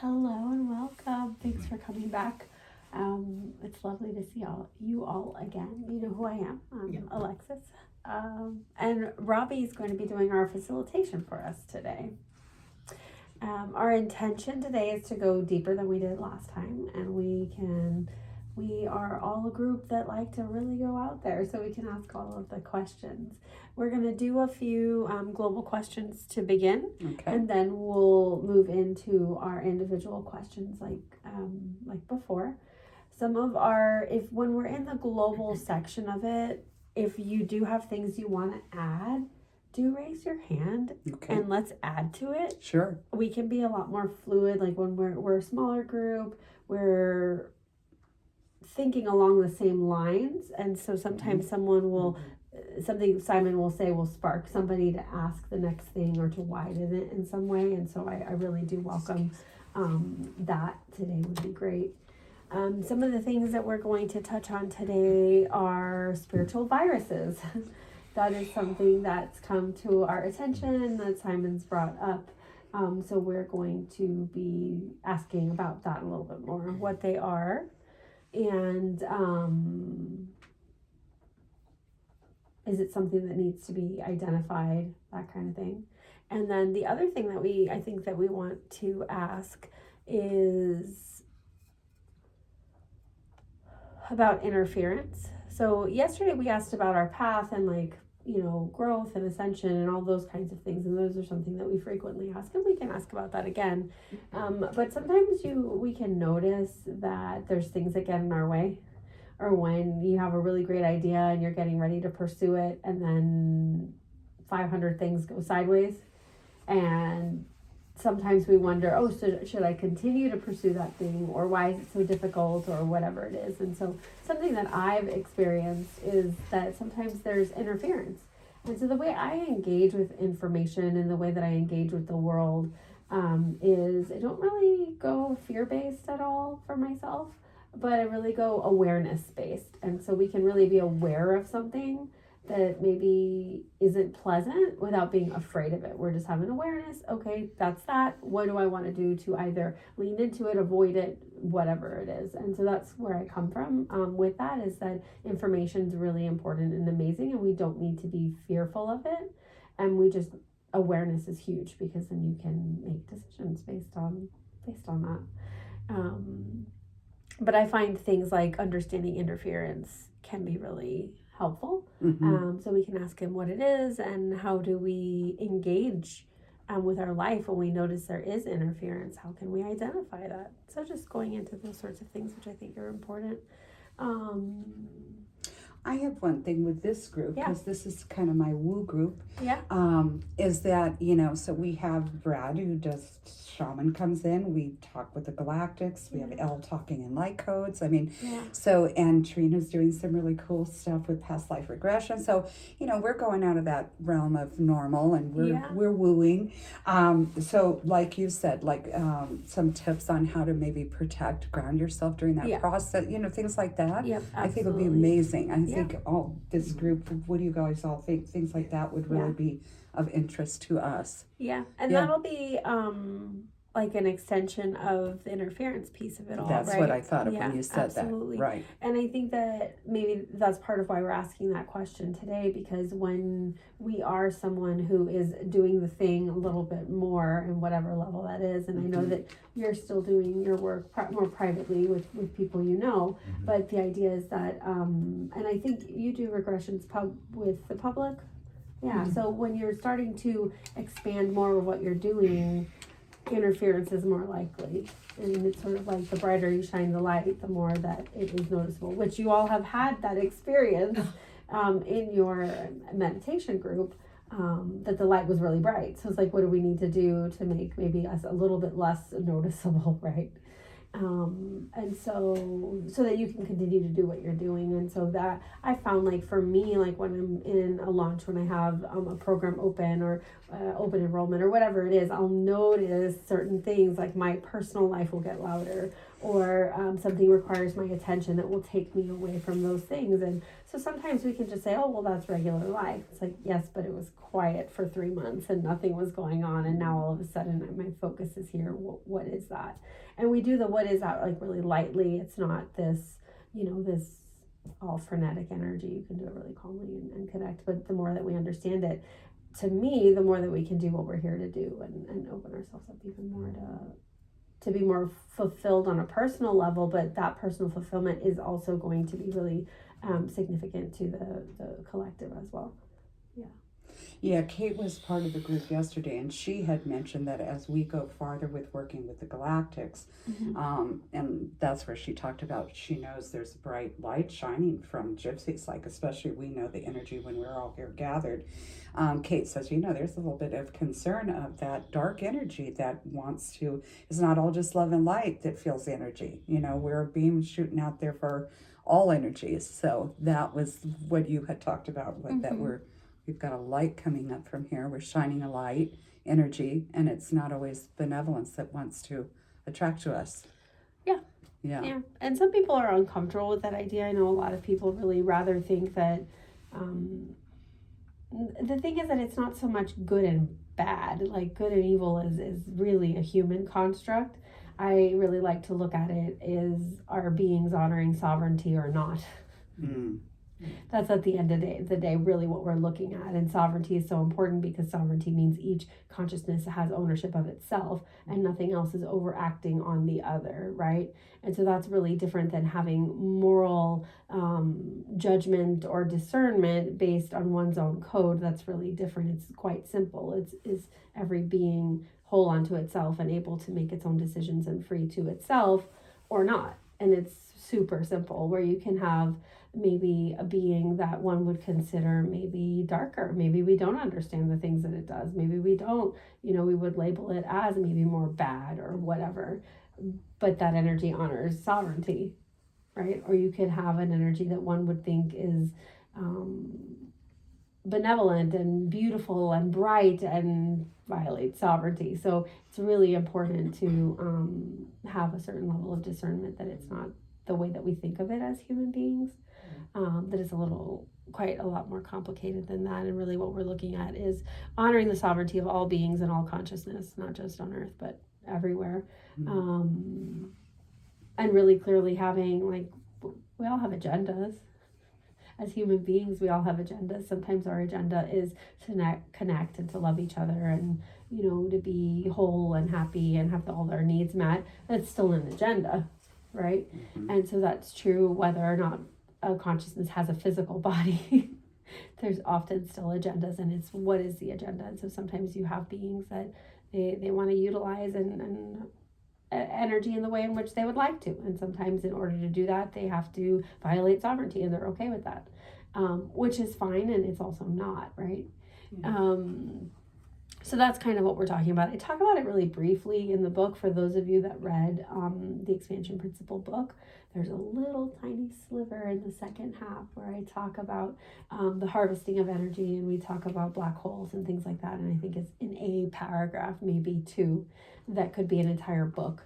Hello and welcome. Thanks for coming back. It's lovely to see you all again. You know who I am. I'm Alexis. And Robbie's going to be doing our facilitation for us today. Our intention today is to go deeper than we did last time, and we are all a group that like to really go out there, so we can ask all of the questions. We're going to do a few global questions to begin, and then we'll move into our individual questions like before. Some of when we're in the global section of it, if you do have things you want to add, do raise your hand and let's add to it. Sure. We can be a lot more fluid. Like when we're a smaller group, we're thinking along the same lines, and so sometimes Simon will say will spark somebody to ask the next thing or to widen it in some way, and so I really do welcome that. Today would be great. Some of the things that we're going to touch on today are spiritual viruses. That is something that's come to our attention that Simon's brought up. So we're going to be asking about that a little bit more, what they are, and is it something that needs to be identified, that kind of thing. And then the other thing that I think that we want to ask is about interference. So yesterday we asked about our path and growth and ascension and all those kinds of things, and those are something that we frequently ask, and we can ask about that again. But sometimes we can notice that there's things that get in our way, or when you have a really great idea and you're getting ready to pursue it, and then 500 things go sideways, and sometimes we wonder, should I continue to pursue that thing, or why is it so difficult, or whatever it is. And so something that I've experienced is that sometimes there's interference. And so the way I engage with information and the way that I engage with the world is I don't really go fear-based at all for myself, but I really go awareness-based. And so we can really be aware of something that maybe isn't pleasant without being afraid of it. We're just having awareness. Okay, that's that. What do I want to do to either lean into it, avoid it, whatever it is? And so that's where I come from with that, is that information is really important and amazing, and we don't need to be fearful of it. And awareness is huge, because then you can make decisions based on that. But I find things like understanding interference can be really helpful. So we can ask him what it is and how do we engage with our life when we notice there is interference. How can we identify that? So just going into those sorts of things, which I think are important. I have one thing with this group, because this is kind of my woo group. Is that, so we have Brad, who does shaman, comes in. We talk with the galactics. We have Elle talking in light codes. And Trina's doing some really cool stuff with past life regression. So, we're going out of that realm of normal, and we're wooing. So like you said, some tips on how to maybe ground yourself during that process, things like that. I think it would be amazing. I think this group, what do you guys all think? Things like that would really be of interest to us. And that'll be like an extension of the interference piece of it all. That's right? What I thought of when you said absolutely. that. Right. And I think that maybe that's part of why we're asking that question today, because when we are someone who is doing the thing a little bit more in whatever level that is, and I know that you're still doing your work more privately with people but the idea is that, and I think you do regressions with the public. So when you're starting to expand more of what you're doing, interference is more likely, and it's sort of like the brighter you shine the light, the more that it is noticeable, which you all have had that experience in your meditation group, that the light was really bright. So it's like, what do we need to do to make maybe us a little bit less noticeable, right? And so that you can continue to do what you're doing. And so that I found, for me, when I'm in a launch, when I have a program open or open enrollment or whatever it is, I'll notice certain things, like my personal life will get louder, or something requires my attention that will take me away from those things. And so sometimes we can just say, oh, well, that's regular life. It's like, yes, but it was quiet for 3 months and nothing was going on. And now all of a sudden my focus is here. What is that? And we do the what is that like really lightly. It's not this, this all frenetic energy. You can do it really calmly and connect. But the more that we understand it, to me, the more that we can do what we're here to do and open ourselves up even more to be more fulfilled on a personal level. But that personal fulfillment is also going to be really significant to the collective as well. Yeah, Kate was part of the group yesterday, and she had mentioned that as we go farther with working with the galactics, and that's where she talked about, she knows there's a bright light shining from gypsies, like especially we know the energy when we're all here gathered. Kate says, there's a little bit of concern of that dark energy that wants to, it's not all just love and light that feels energy. We're a beam shooting out there for all energies. So that was what you had talked about, that we've got a light coming up from here. We're shining a light, energy, and it's not always benevolence that wants to attract to us. Yeah. And some people are uncomfortable with that idea. I know a lot of people really rather think that the thing is that it's not so much good and bad. Like good and evil is really a human construct. I really like to look at it as are beings honoring sovereignty or not. That's at the end of the day really what we're looking at. And sovereignty is so important because sovereignty means each consciousness has ownership of itself and nothing else is overacting on the other, right? And so that's really different than having moral judgment or discernment based on one's own code. That's really different. It's quite simple. Is every being whole unto itself and able to make its own decisions and free to itself or not? And it's super simple, where you can have maybe a being that one would consider maybe darker. Maybe we don't understand the things that it does. Maybe we don't, we would label it as maybe more bad or whatever. But that energy honors sovereignty, right? Or you could have an energy that one would think is benevolent and beautiful and bright and violates sovereignty. So it's really important to have a certain level of discernment that it's not the way that we think of it as human beings. That is quite a lot more complicated than that. And really what we're looking at is honoring the sovereignty of all beings and all consciousness, not just on Earth, but everywhere. And really clearly having, we all have agendas. As human beings, we all have agendas. Sometimes our agenda is to connect and to love each other and, to be whole and happy and have all our needs met. That's still an agenda, right? And so that's true whether or not a consciousness has a physical body. There's often still agendas, and it's what is the agenda. And so sometimes you have beings that they want to utilize and energy in the way in which they would like to, and sometimes in order to do that they have to violate sovereignty, and they're okay with that, which is fine, and it's also not, right? So that's kind of what we're talking about. I talk about it really briefly in the book. For those of you that read the Expansion Principle book, there's a little tiny sliver in the second half where I talk about the harvesting of energy, and we talk about black holes and things like that. And I think it's in a paragraph, maybe two, that could be an entire book.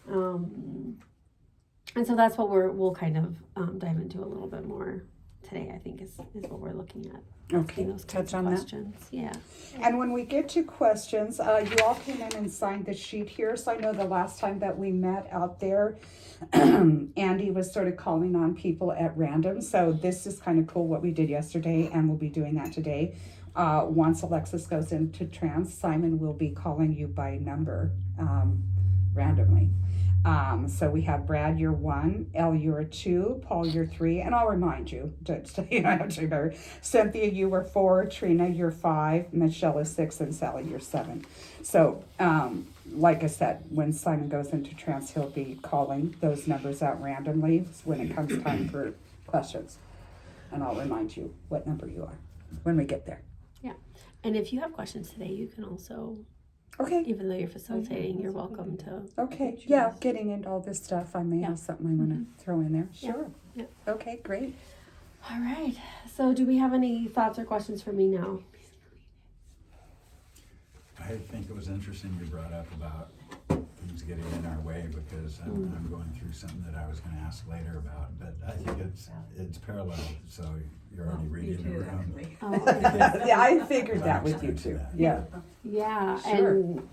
And so that's what we'll kind of dive into a little bit more today, I think is what we're looking at. Okay, those touch on questions. That. Yeah. And when we get to questions, you all came in and signed the sheet here. So I know the last time that we met out there, Andy was sort of calling on people at random. So this is kind of cool what we did yesterday, and we'll be doing that today. Once Alexis goes into trance, Simon will be calling you by number randomly. So we have Brad, you're 1, Elle, you're 2, Paul, you're 3, and I'll remind you, Cynthia, you were 4, Trina, you're 5, Michelle is 6, and Sally, you're 7. So, like I said, when Simon goes into trance, he'll be calling those numbers out randomly when it comes time for questions. And I'll remind you what number you are when we get there. Yeah. And if you have questions today, you can also... Okay. Even though you're facilitating, you're welcome to. Okay. Yeah, getting into all this stuff, I may have something I want to throw in there. Sure. Yeah. Okay, great. All right. So do we have any thoughts or questions for me now? I think it was interesting you brought up about things getting in our way okay because I'm going through something that I was going to ask later about, but I think it's parallel, so you're already reading the room. Yeah, I figured that with you too. Yeah. Yeah, Sure. and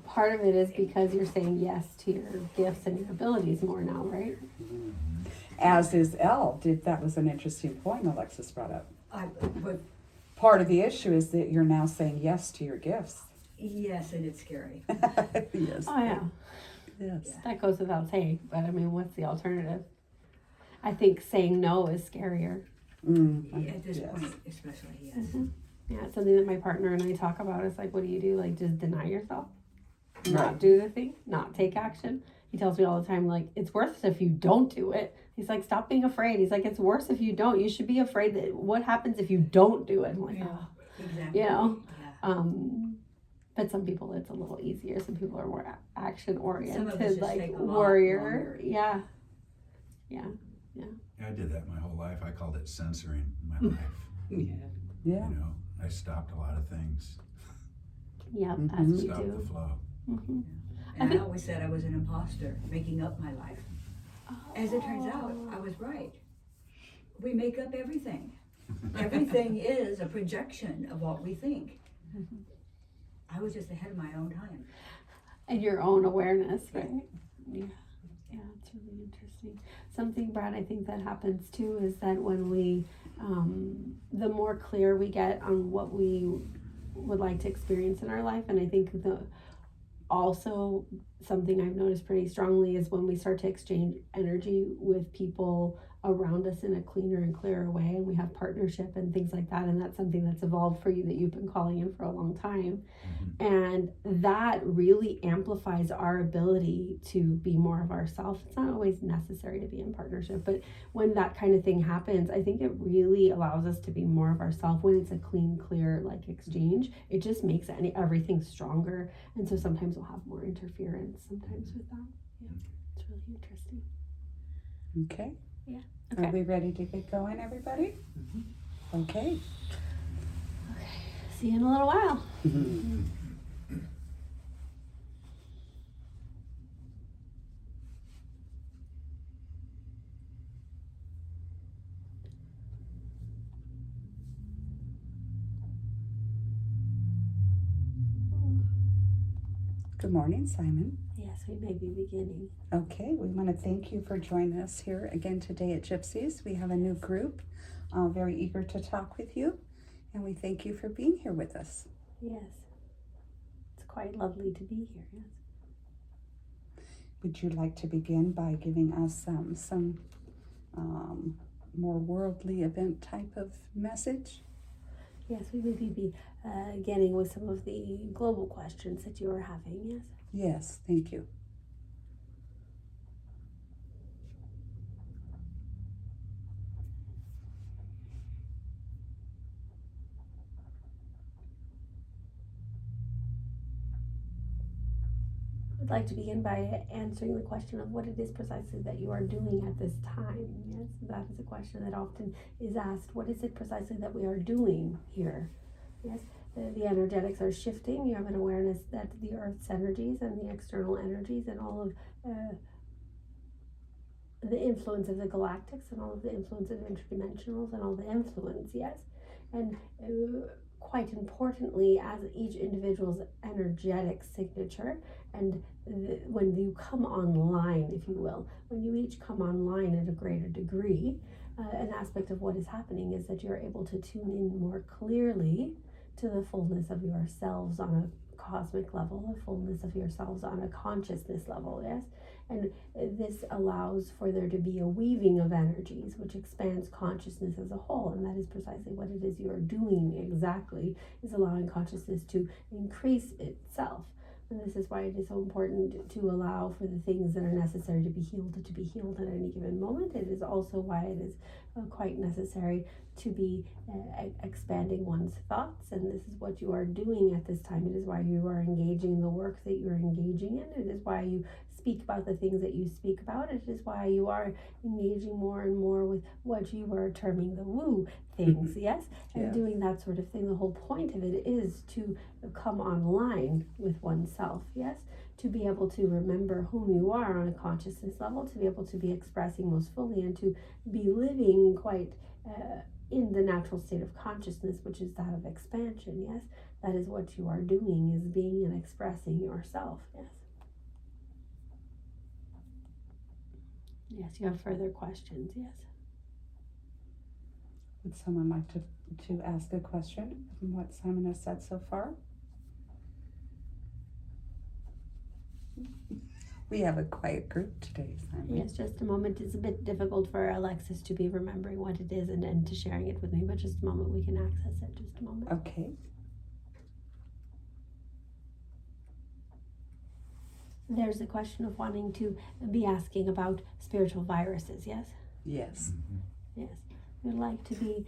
part of it is because you're saying yes to your gifts and your abilities more now, right? As is Elle. That was an interesting point Alexis brought up. But Part of the issue is that you're now saying yes to your gifts. yes, and it's scary. Yes. Oh yeah, Yes. that goes without saying. But I mean, what's the alternative? I think saying no is scarier. At this Yes. point, especially, yes. Yeah, it's something that my partner and I talk about. It's like, what do you do? Like, just deny yourself, not Right. do the thing, not take action. He tells me all the time, like, it's worse if you don't do it. He's like, stop being afraid. He's like, it's worse if you don't. You should be afraid that what happens if you don't do it. I'm like, oh, Exactly. you know. Yeah. But some people it's a little easier. Some people are more action Some of us oriented, just like take a lot warrior. longer. Yeah. I did that my whole life. I called it censoring my life. Yeah. You know, I stopped a lot of things. Yep, as we Stopped the do. flow. And I always said I was an imposter, making up my life. As it turns out, I was right. We make up everything. Everything is a projection of what we think. I was just ahead of my own time. And your own awareness, right? Yeah. Yeah, it's really interesting. Something, Brad, I think that happens too is that when we, the more clear we get on what we would like to experience in our life, and I think also something I've noticed pretty strongly is when we start to exchange energy with people around us in a cleaner and clearer way, and we have partnership and things like that, and that's something that's evolved for you that you've been calling in for a long time. And that really amplifies our ability to be more of ourselves. It's not always necessary to be in partnership, but when that kind of thing happens, I think it really allows us to be more of ourselves. When it's a clean, clear like exchange, it just makes everything stronger. And so sometimes we'll have more interference sometimes with that. Yeah, it's really interesting. Okay. Yeah. Are Okay. we ready to get going, everybody? Okay. See you in a little while. Good morning, Simon. Yes, we may be beginning. Okay, we want to thank you for joining us here again today at Gypsies. We have a new group, very eager to talk with you, and we thank you for being here with us. Yes. It's quite lovely to be here, yes. Would you like to begin by giving us some more worldly event type of message? Yes, we may be beginning with some of the global questions that you are having, yes? Yes, thank you. I'd like to begin by answering the question of what it is precisely that you are doing at this time. Yes, that is a question that often is asked. What is it precisely that we are doing here? Yes, the energetics are shifting. You have an awareness that the Earth's energies and the external energies and all of the influence of the galactics and all of the influence of interdimensionals and all the influence, yes? And quite importantly, as each individual's energetic signature, and when you come online, if you will, when you each come online at a greater degree, an aspect of what is happening is that you're able to tune in more clearly to the fullness of yourselves on a cosmic level, the fullness of yourselves on a consciousness level, yes? And this allows for there to be a weaving of energies, which expands consciousness as a whole. And that is precisely what it is you're doing exactly, is allowing consciousness to increase itself. And this is why it is so important to allow for the things that are necessary to be healed at any given moment. It is also why it is quite necessary to be expanding one's thoughts. And this is what you are doing at this time. It is why you are engaging the work that you're engaging in. It is why you speak about the things that you speak about. It is why you are engaging more and more with what you are terming the woo things, yes? And doing that sort of thing. The whole point of it is to come online with oneself, yes? to be able to remember whom you are on a consciousness level, to be able to be expressing most fully, and to be living quite in the natural state of consciousness, which is that of expansion. Yes, that is what you are doing, is being and expressing yourself. Yes. Yes, you have further questions. Yes. Would someone like to ask a question from what Simon has said so far? We have a quiet group today, Simon. Yes, just a moment. It's a bit difficult for Alexis to be remembering what it is and to sharing it with me, but just a moment, we can access it. Just a moment. Okay. There's a question of wanting to be asking about spiritual viruses, yes? Yes. Yes. We'd like to be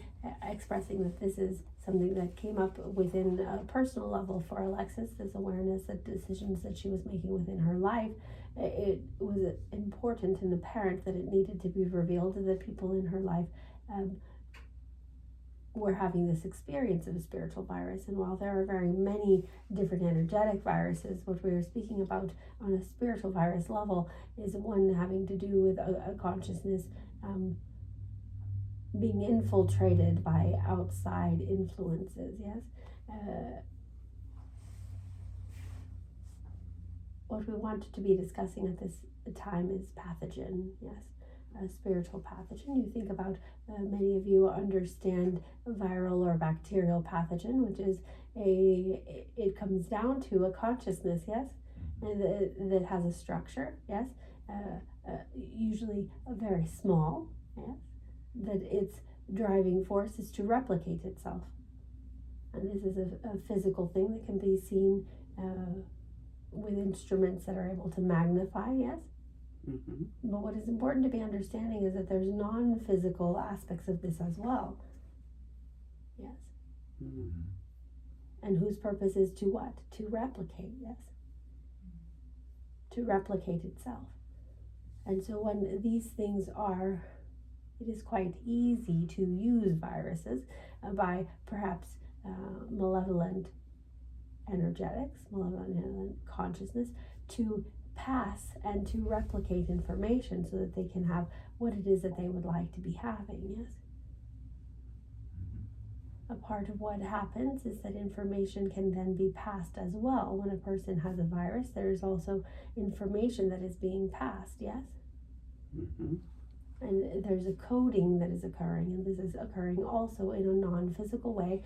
expressing that this is something that came up within a personal level for Alexis, this awareness that decisions that she was making within her life, it was important and apparent that it needed to be revealed that people in her life were having this experience of a spiritual virus. And while there are very many different energetic viruses, what we are speaking about on a spiritual virus level is one having to do with a consciousness being infiltrated by outside influences. Yes. What we want to be discussing at this time is pathogen. Yes. A spiritual pathogen. You think about, many of you understand viral or bacterial pathogen, which is it comes down to a consciousness, yes, and that has a structure, yes, usually very small, yes, that its driving force is to replicate itself. And this is a physical thing that can be seen with instruments that are able to magnify, yes. Mm-hmm. But what is important to be understanding is that there's non-physical aspects of this as well. Yes. Mm-hmm. And whose purpose is to what? To replicate, yes. To replicate itself. And so when these things are, it is quite easy to use viruses by perhaps malevolent energetics, malevolent consciousness, to pass and to replicate information so that they can have what it is that they would like to be having, yes? A part of what happens is that information can then be passed as well. When a person has a virus, there is also information that is being passed, yes? Mm-hmm. And there's a coding that is occurring, and this is occurring also in a non-physical way,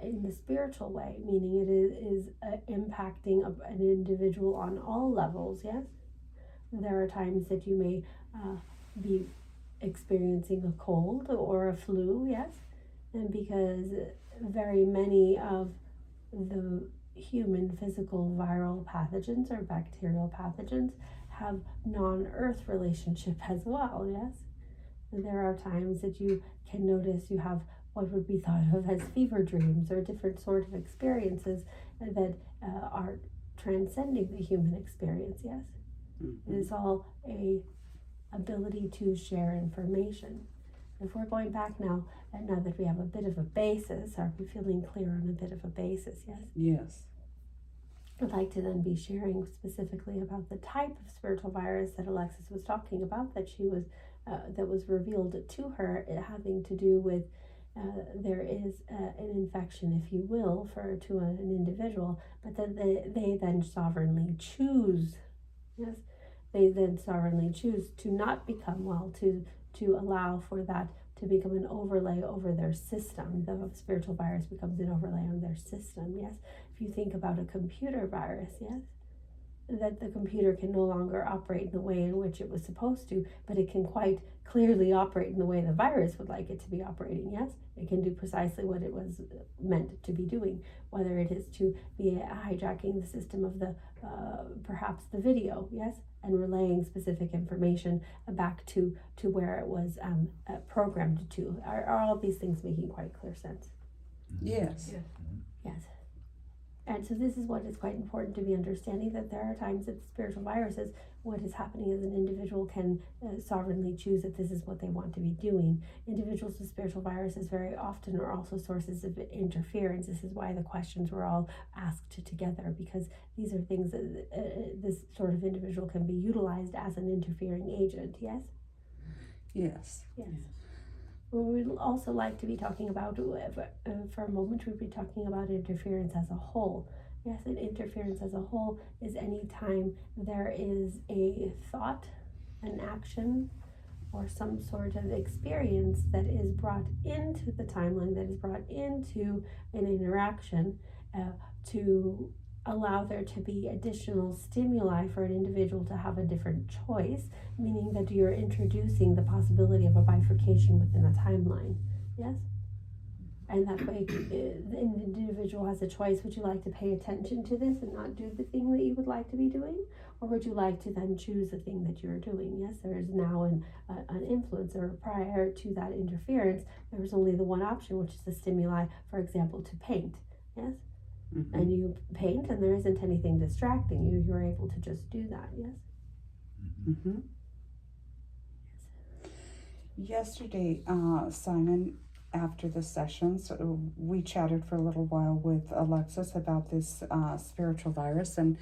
in the spiritual way, meaning it is impacting an individual on all levels, yes? There are times that you may be experiencing a cold or a flu, yes? And because very many of the human physical viral pathogens or bacterial pathogens have non-earth relationship as well, yes? And there are times that you can notice you have what would be thought of as fever dreams or different sort of experiences that are transcending the human experience, yes? Mm-hmm. It is all a ability to share information. If we're going back now, and now that we have a bit of a basis, are we feeling clear on a bit of a basis, yes? Yes. I'd like to then be sharing specifically about the type of spiritual virus that Alexis was talking about, that she was, that was revealed to her, having to do with there is an infection, if you will, to an individual, but then they then sovereignly choose, yes, they then sovereignly choose to not become well, to allow for that to become an overlay over their system. The spiritual virus becomes an overlay on their system, yes. If you think about a computer virus, yes, that the computer can no longer operate in the way in which it was supposed to, but it can quite clearly operate in the way the virus would like it to be operating, yes? It can do precisely what it was meant to be doing, whether it is to be hijacking the system of the, perhaps the video, yes? And relaying specific information back to where it was programmed to. Are all these things making quite clear sense? Yes. Yes. Yes. And so this is what is quite important to be understanding, that there are times that spiritual viruses, what is happening is an individual can sovereignly choose that this is what they want to be doing. Individuals with spiritual viruses very often are also sources of interference. This is why the questions were all asked together, because these are things that this sort of individual can be utilized as an interfering agent. Yes? Yes. Yes. Well, we'd also like to be talking about, for a moment, we'd be talking about interference as a whole. Yes, and interference as a whole is any time there is a thought, an action, or some sort of experience that is brought into the timeline, that is brought into an interaction to allow there to be additional stimuli for an individual to have a different choice, meaning that you're introducing the possibility of a bifurcation within a timeline. Yes? And that way the individual has a choice. Would you like to pay attention to this and not do the thing that you would like to be doing? Or would you like to then choose the thing that you're doing? Yes, there is now an influence, or prior to that interference, there was only the one option, which is the stimuli, for example, to paint. Yes? Mm-hmm. And you paint and there isn't anything distracting you. You're able to just do that. Yes? Mm-hmm. Yes. Yesterday, Simon, after the sessions, we chatted for a little while with Alexis about this spiritual virus, and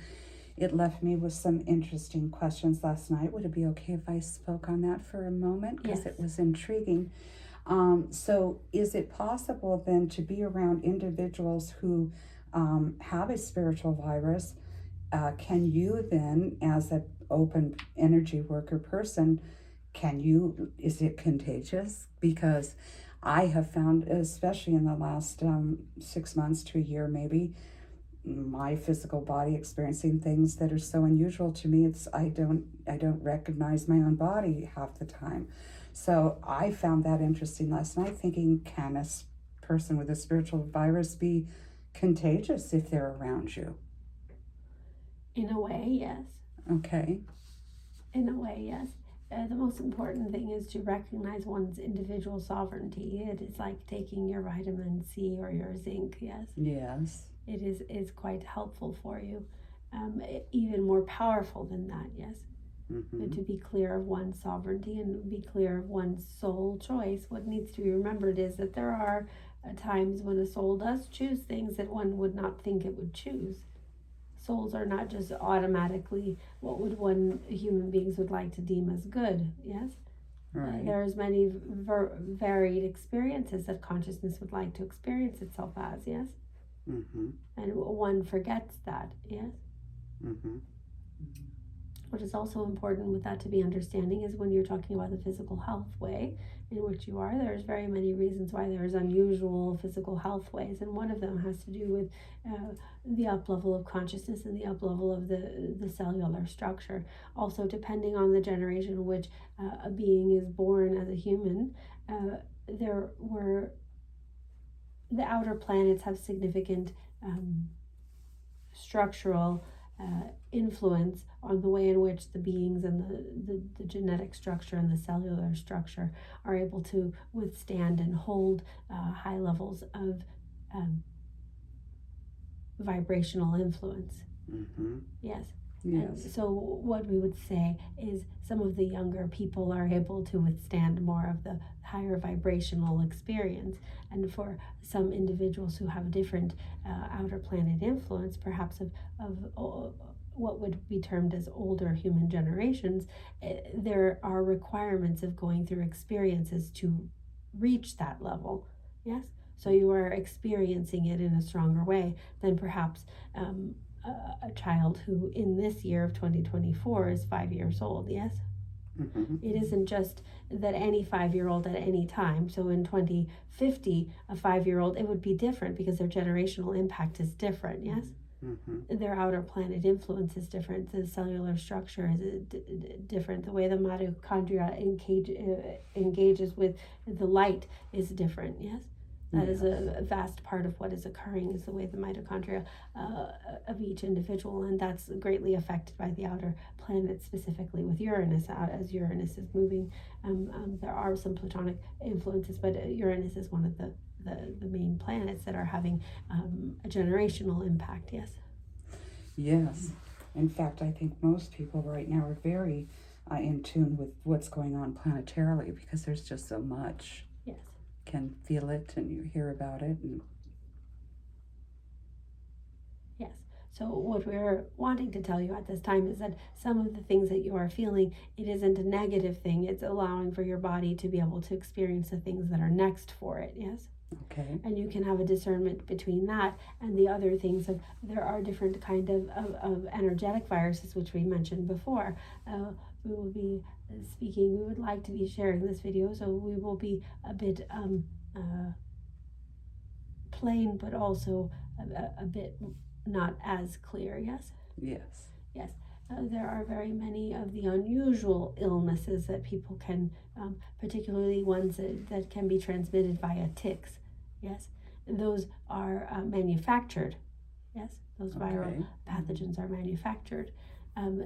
it left me with some interesting questions last night. Would it be okay if I spoke on that for a moment? Because It was intriguing. So is it possible then to be around individuals who have a spiritual virus? Can you then, as an open energy worker person, is it contagious? Because I have found, especially in the last 6 months to a year maybe, my physical body experiencing things that are so unusual to me. I don't recognize my own body half the time. So I found that interesting last night, thinking, can a person with a spiritual virus be contagious if they're around you? In a way, yes. Okay. In a way, yes. The most important thing is to recognize one's individual sovereignty. It is like taking your vitamin C or your zinc, yes? Yes. It is quite helpful for you. Even more powerful than that, yes? Mm-hmm. To be clear of one's sovereignty and be clear of one's soul choice. What needs to be remembered is that there are times when a soul does choose things that one would not think it would choose. Souls are not just automatically what would human beings would like to deem as good, yes? Right. There's many varied experiences that consciousness would like to experience itself as, yes? Mm-hmm. And one forgets that, yes? Mm-hmm. What is also important with that to be understanding is when you're talking about the physical health way in which you are, there's very many reasons why there's unusual physical health ways, and one of them has to do with the up level of consciousness and the up level of the cellular structure. Also, depending on the generation in which a being is born as a human, the outer planets have significant structural influence on the way in which the beings and the genetic structure and the cellular structure are able to withstand and hold high levels of vibrational influence. Mm-hmm. Yes. And so what we would say is some of the younger people are able to withstand more of the higher vibrational experience, and for some individuals who have different outer planet influence, perhaps of what would be termed as older human generations, there are requirements of going through experiences to reach that level. Yes? So you are experiencing it in a stronger way than perhaps a child who in this year of 2024 is 5 years old, yes? Mm-hmm. It isn't just that any 5-year-old at any time. So in 2050, a 5-year-old, it would be different because their generational impact is different, yes? Mm-hmm. Their outer planet influence is different. The cellular structure is different. The way the mitochondria engages with the light is different, yes? That is a vast part of what is occurring, is the way the mitochondria of each individual, and that's greatly affected by the outer planet, specifically with Uranus. As Uranus is moving, there are some Plutonic influences, but Uranus is one of the the main planets that are having a generational impact. Yes. Yes. In fact, I think most people right now are very in tune with what's going on planetarily because there's just so much. Yes. Can feel it and you hear about it. And yes. So what we're wanting to tell you at this time is that some of the things that you are feeling, it isn't a negative thing. It's allowing for your body to be able to experience the things that are next for it. Yes. Okay. And you can have a discernment between that and the other things of there are different kind of energetic viruses, which we mentioned before. We will be speaking, we would like to be sharing this video, so we will be a bit plain, but also a bit not as clear. Yes. Yes. Yes. There are very many of the unusual illnesses that people can, particularly ones that can be transmitted via ticks. Yes, and those are manufactured. Yes, those viral pathogens are manufactured.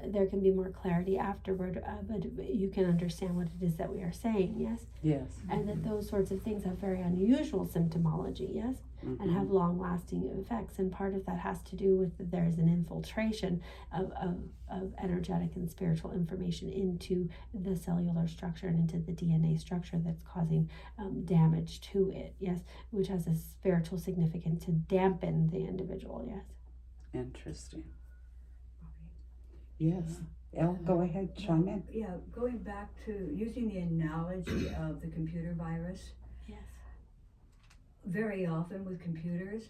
There can be more clarity afterward, but you can understand what it is that we are saying. Yes. Yes. And that those sorts of things have very unusual symptomology. Yes. And have long-lasting effects, and part of that has to do with that there's an infiltration of energetic and spiritual information into the cellular structure and into the DNA structure that's causing damage to it, yes, which has a spiritual significance to dampen the individual, yes. Interesting. Yes. Elle, go ahead, chime in. Yeah, going back to using the analogy of the computer virus. Yes. Very often with computers,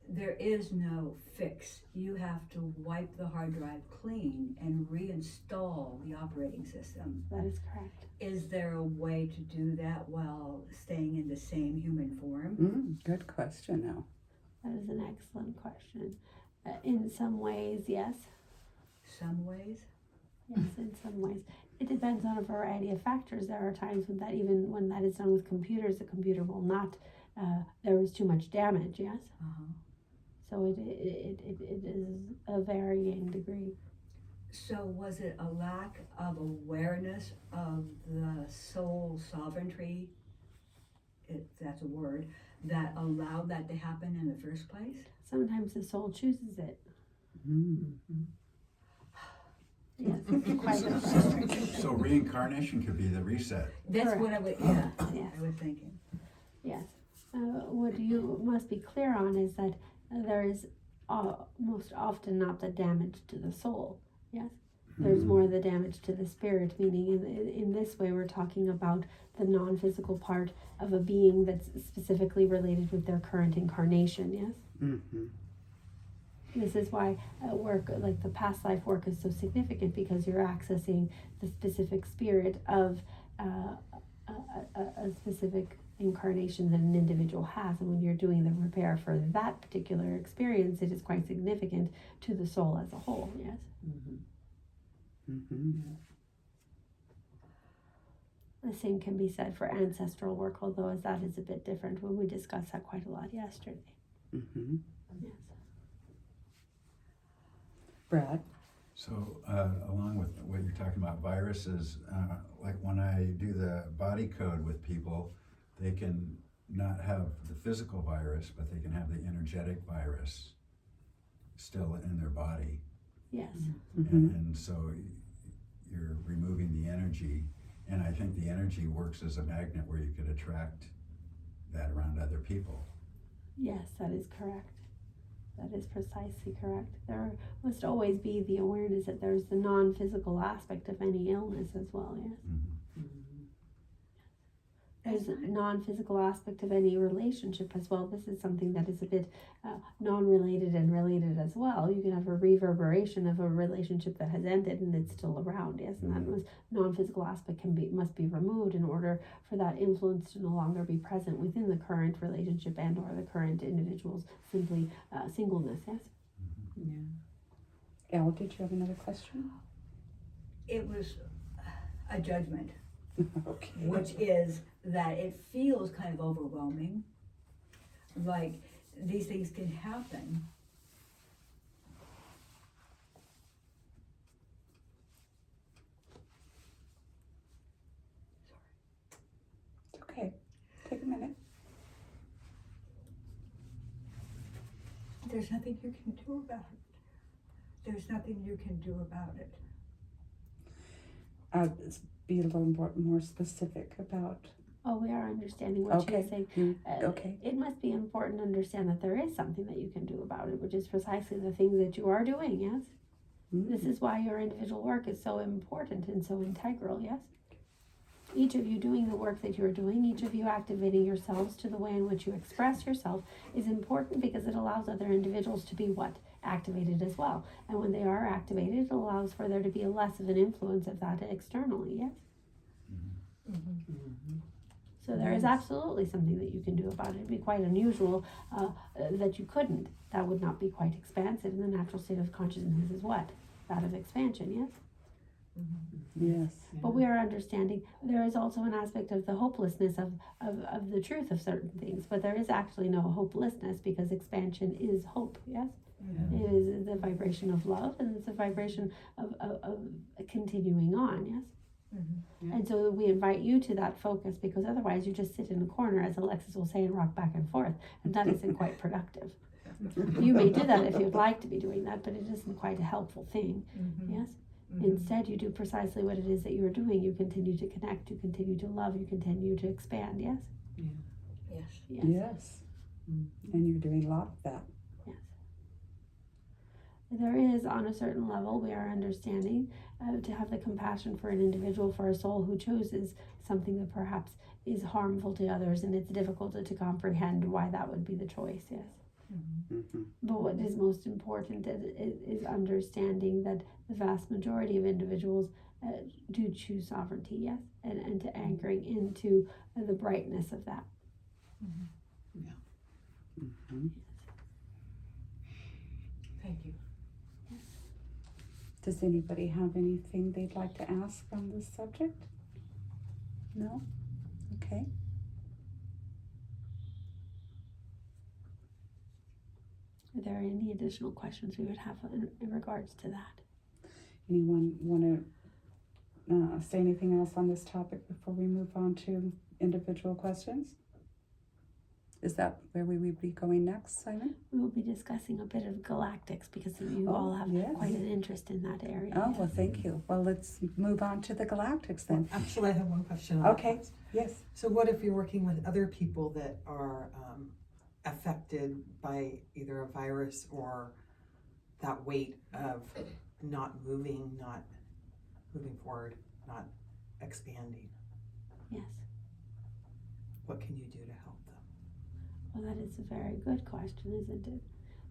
there is no fix. You have to wipe the hard drive clean and reinstall the operating system. That is correct. Is there a way to do that while staying in the same human form? Good question, Elle. That is an excellent question. In some ways, yes. Some ways? Yes, in some ways. It depends on a variety of factors. There are times when that, even when that is done with computers, the computer will not, there is too much damage, yes? So it is a varying degree. So was it a lack of awareness of the soul sovereignty, if that's a word, that allowed that to happen in the first place? Sometimes the soul chooses it. Yes, so reincarnation could be the reset. That's correct. What I was, Yes. I was thinking. Yes. What you must be clear on is that there is most often not the damage to the soul. Yes. There's more the damage to the spirit, meaning in this way we're talking about the non-physical part of a being that's specifically related with their current incarnation. Yes. This is why work like the past life work is so significant, because you're accessing the specific spirit of a specific incarnation that an individual has, and when you're doing the repair for that particular experience, it is quite significant to the soul as a whole. Yes. The same can be said for ancestral work, although as that is a bit different when we discussed that quite a lot yesterday. Yes. Brad? So along with what you're talking about, viruses, like when I do the body code with people, they can not have the physical virus, but they can have the energetic virus still in their body. Yes. And so you're removing the energy, and I think the energy works as a magnet where you could attract that around other people. Yes, that is correct. That is precisely correct. There must always be the awareness that there's the non-physical aspect of any illness as well, yes? There's a non-physical aspect of any relationship as well. This is something that is a bit non-related and related as well. You can have a reverberation of a relationship that has ended and it's still around, yes? And that non-physical aspect must be removed in order for that influence to no longer be present within the current relationship and or the current individual's simply singleness, yes? Elle, did you have another question? It was a judgment. Okay. Which is that it feels kind of overwhelming, like these things can happen. It's okay. Take a minute. There's nothing you can do about it. There's nothing you can do about it. Be a little more specific about. Oh, we are understanding what Okay. she's saying. Okay. It must be important to understand that there is something that you can do about it, which is precisely the things that you are doing, yes? Mm-hmm. This is why your individual work is so important and so integral, yes? Each of you doing the work that you're doing, each of you activating yourselves to the way in which you express yourself is important because it allows other individuals to be what? Activated as well. And when they are activated, it allows for there to be less of an influence of that externally, yes? So there is absolutely something that you can do about it. It'd be quite unusual that you couldn't. That would not be quite expansive. And the natural state of consciousness is what? That of expansion, yes? Yes. But we are understanding there is also an aspect of the hopelessness of the truth of certain things. But there is actually no hopelessness because expansion is hope, yes? Yeah. It is the vibration of love and it's a vibration of continuing on, yes? Yeah. And so we invite you to that focus because otherwise you just sit in a corner, as Alexis will say, and rock back and forth. And that isn't quite productive. You may do that if you'd like to be doing that, but it isn't quite a helpful thing, yes? Instead, you do precisely what it is that you're doing. You continue to connect, you continue to love, you continue to expand, yes? Yes. And you're doing a lot of that. Yes. There is, on a certain level, we are understanding to have the compassion for an individual, for a soul who chooses something that perhaps is harmful to others, and it's difficult to comprehend why that would be the choice, yes? But what is most important is understanding that the vast majority of individuals do choose sovereignty, yes? And to anchoring into the brightness of that. Thank you. Does anybody have anything they'd like to ask on this subject? No? Okay. Are there any additional questions we would have in regards to that? Anyone want to say anything else on this topic before we move on to individual questions? Is that where we would be going next, Simon? We will be discussing a bit of galactics because you all have quite an interest in that area. Oh, well, thank you. Well, let's move on to the galactics then. Well, actually, I have one question. Okay, yes. So what if you're working with other people that are affected by either a virus or that weight of not moving forward, not expanding? Yes. What can you do to help them? Well, that is a very good question, isn't it?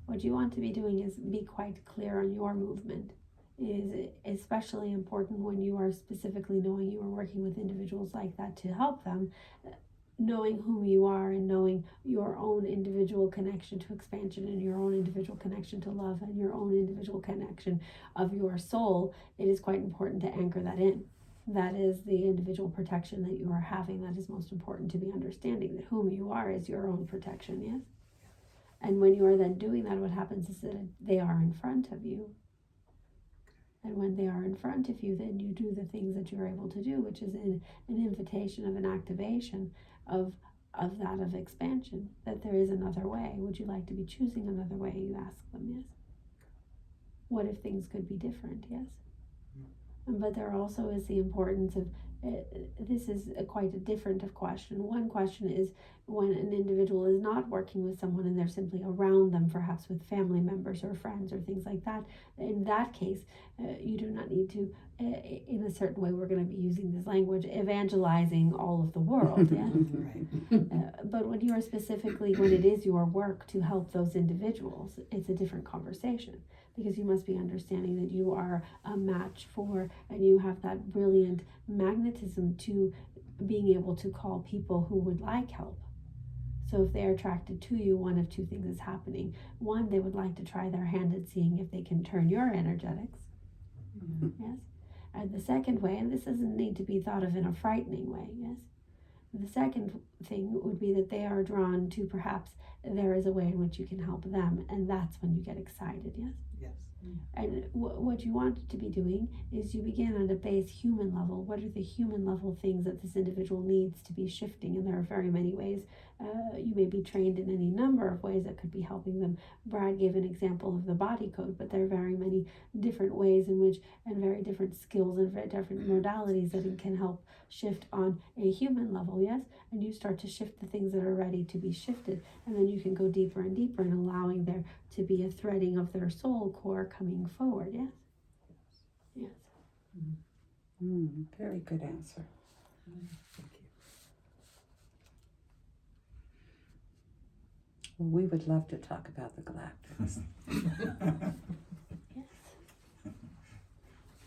What you want to be doing is be quite clear on your movement. It is especially important when you are specifically knowing you are working with individuals like that to help them, knowing whom you are and knowing your own individual connection to expansion and your own individual connection to love and your own individual connection of your soul. It is quite important to anchor that in. That is the individual protection that you are having. That is most important to be understanding that whom you are is your own protection, yes? And when you are then doing that, what happens is that they are in front of you. And when they are in front of you, then you do the things that you're able to do, which is an invitation of an activation of that of expansion, that there is another way. Would you like to be choosing another way? You ask them, yes? What if things could be different, yes? But there also is the importance of, this is quite a different of question. One question is when an individual is not working with someone and they're simply around them, perhaps with family members or friends or things like that. In that case, you do not need to, in a certain way, we're going to be using this language, evangelizing all of the world. Yeah? But when you are specifically, when it is your work to help those individuals, it's a different conversation. Because you must be understanding that you are a match for, and you have that brilliant magnetism to being able to call people who would like help. So if they're attracted to you, one of two things is happening. One, they would like to try their hand at seeing if they can turn your energetics. Yes. And the second way, and this doesn't need to be thought of in a frightening way, yes. The second thing would be that they are drawn to perhaps there is a way in which you can help them, and that's when you get excited, yes? Yes. And what you want to be doing is you begin at a base human level. What are the human level things that this individual needs to be shifting? And there are very many ways. You may be trained in any number of ways that could be helping them. Brad gave an example of the body code, but there are very many different ways in which, and very different skills and very different modalities that it can help shift on a human level, yes? And you start to shift the things that are ready to be shifted. And then you can go deeper and deeper in allowing there to be a threading of their soul core coming forward, yes? Yes. Very good answer. Thank you. Well, we would love to talk about the galactics. Yes.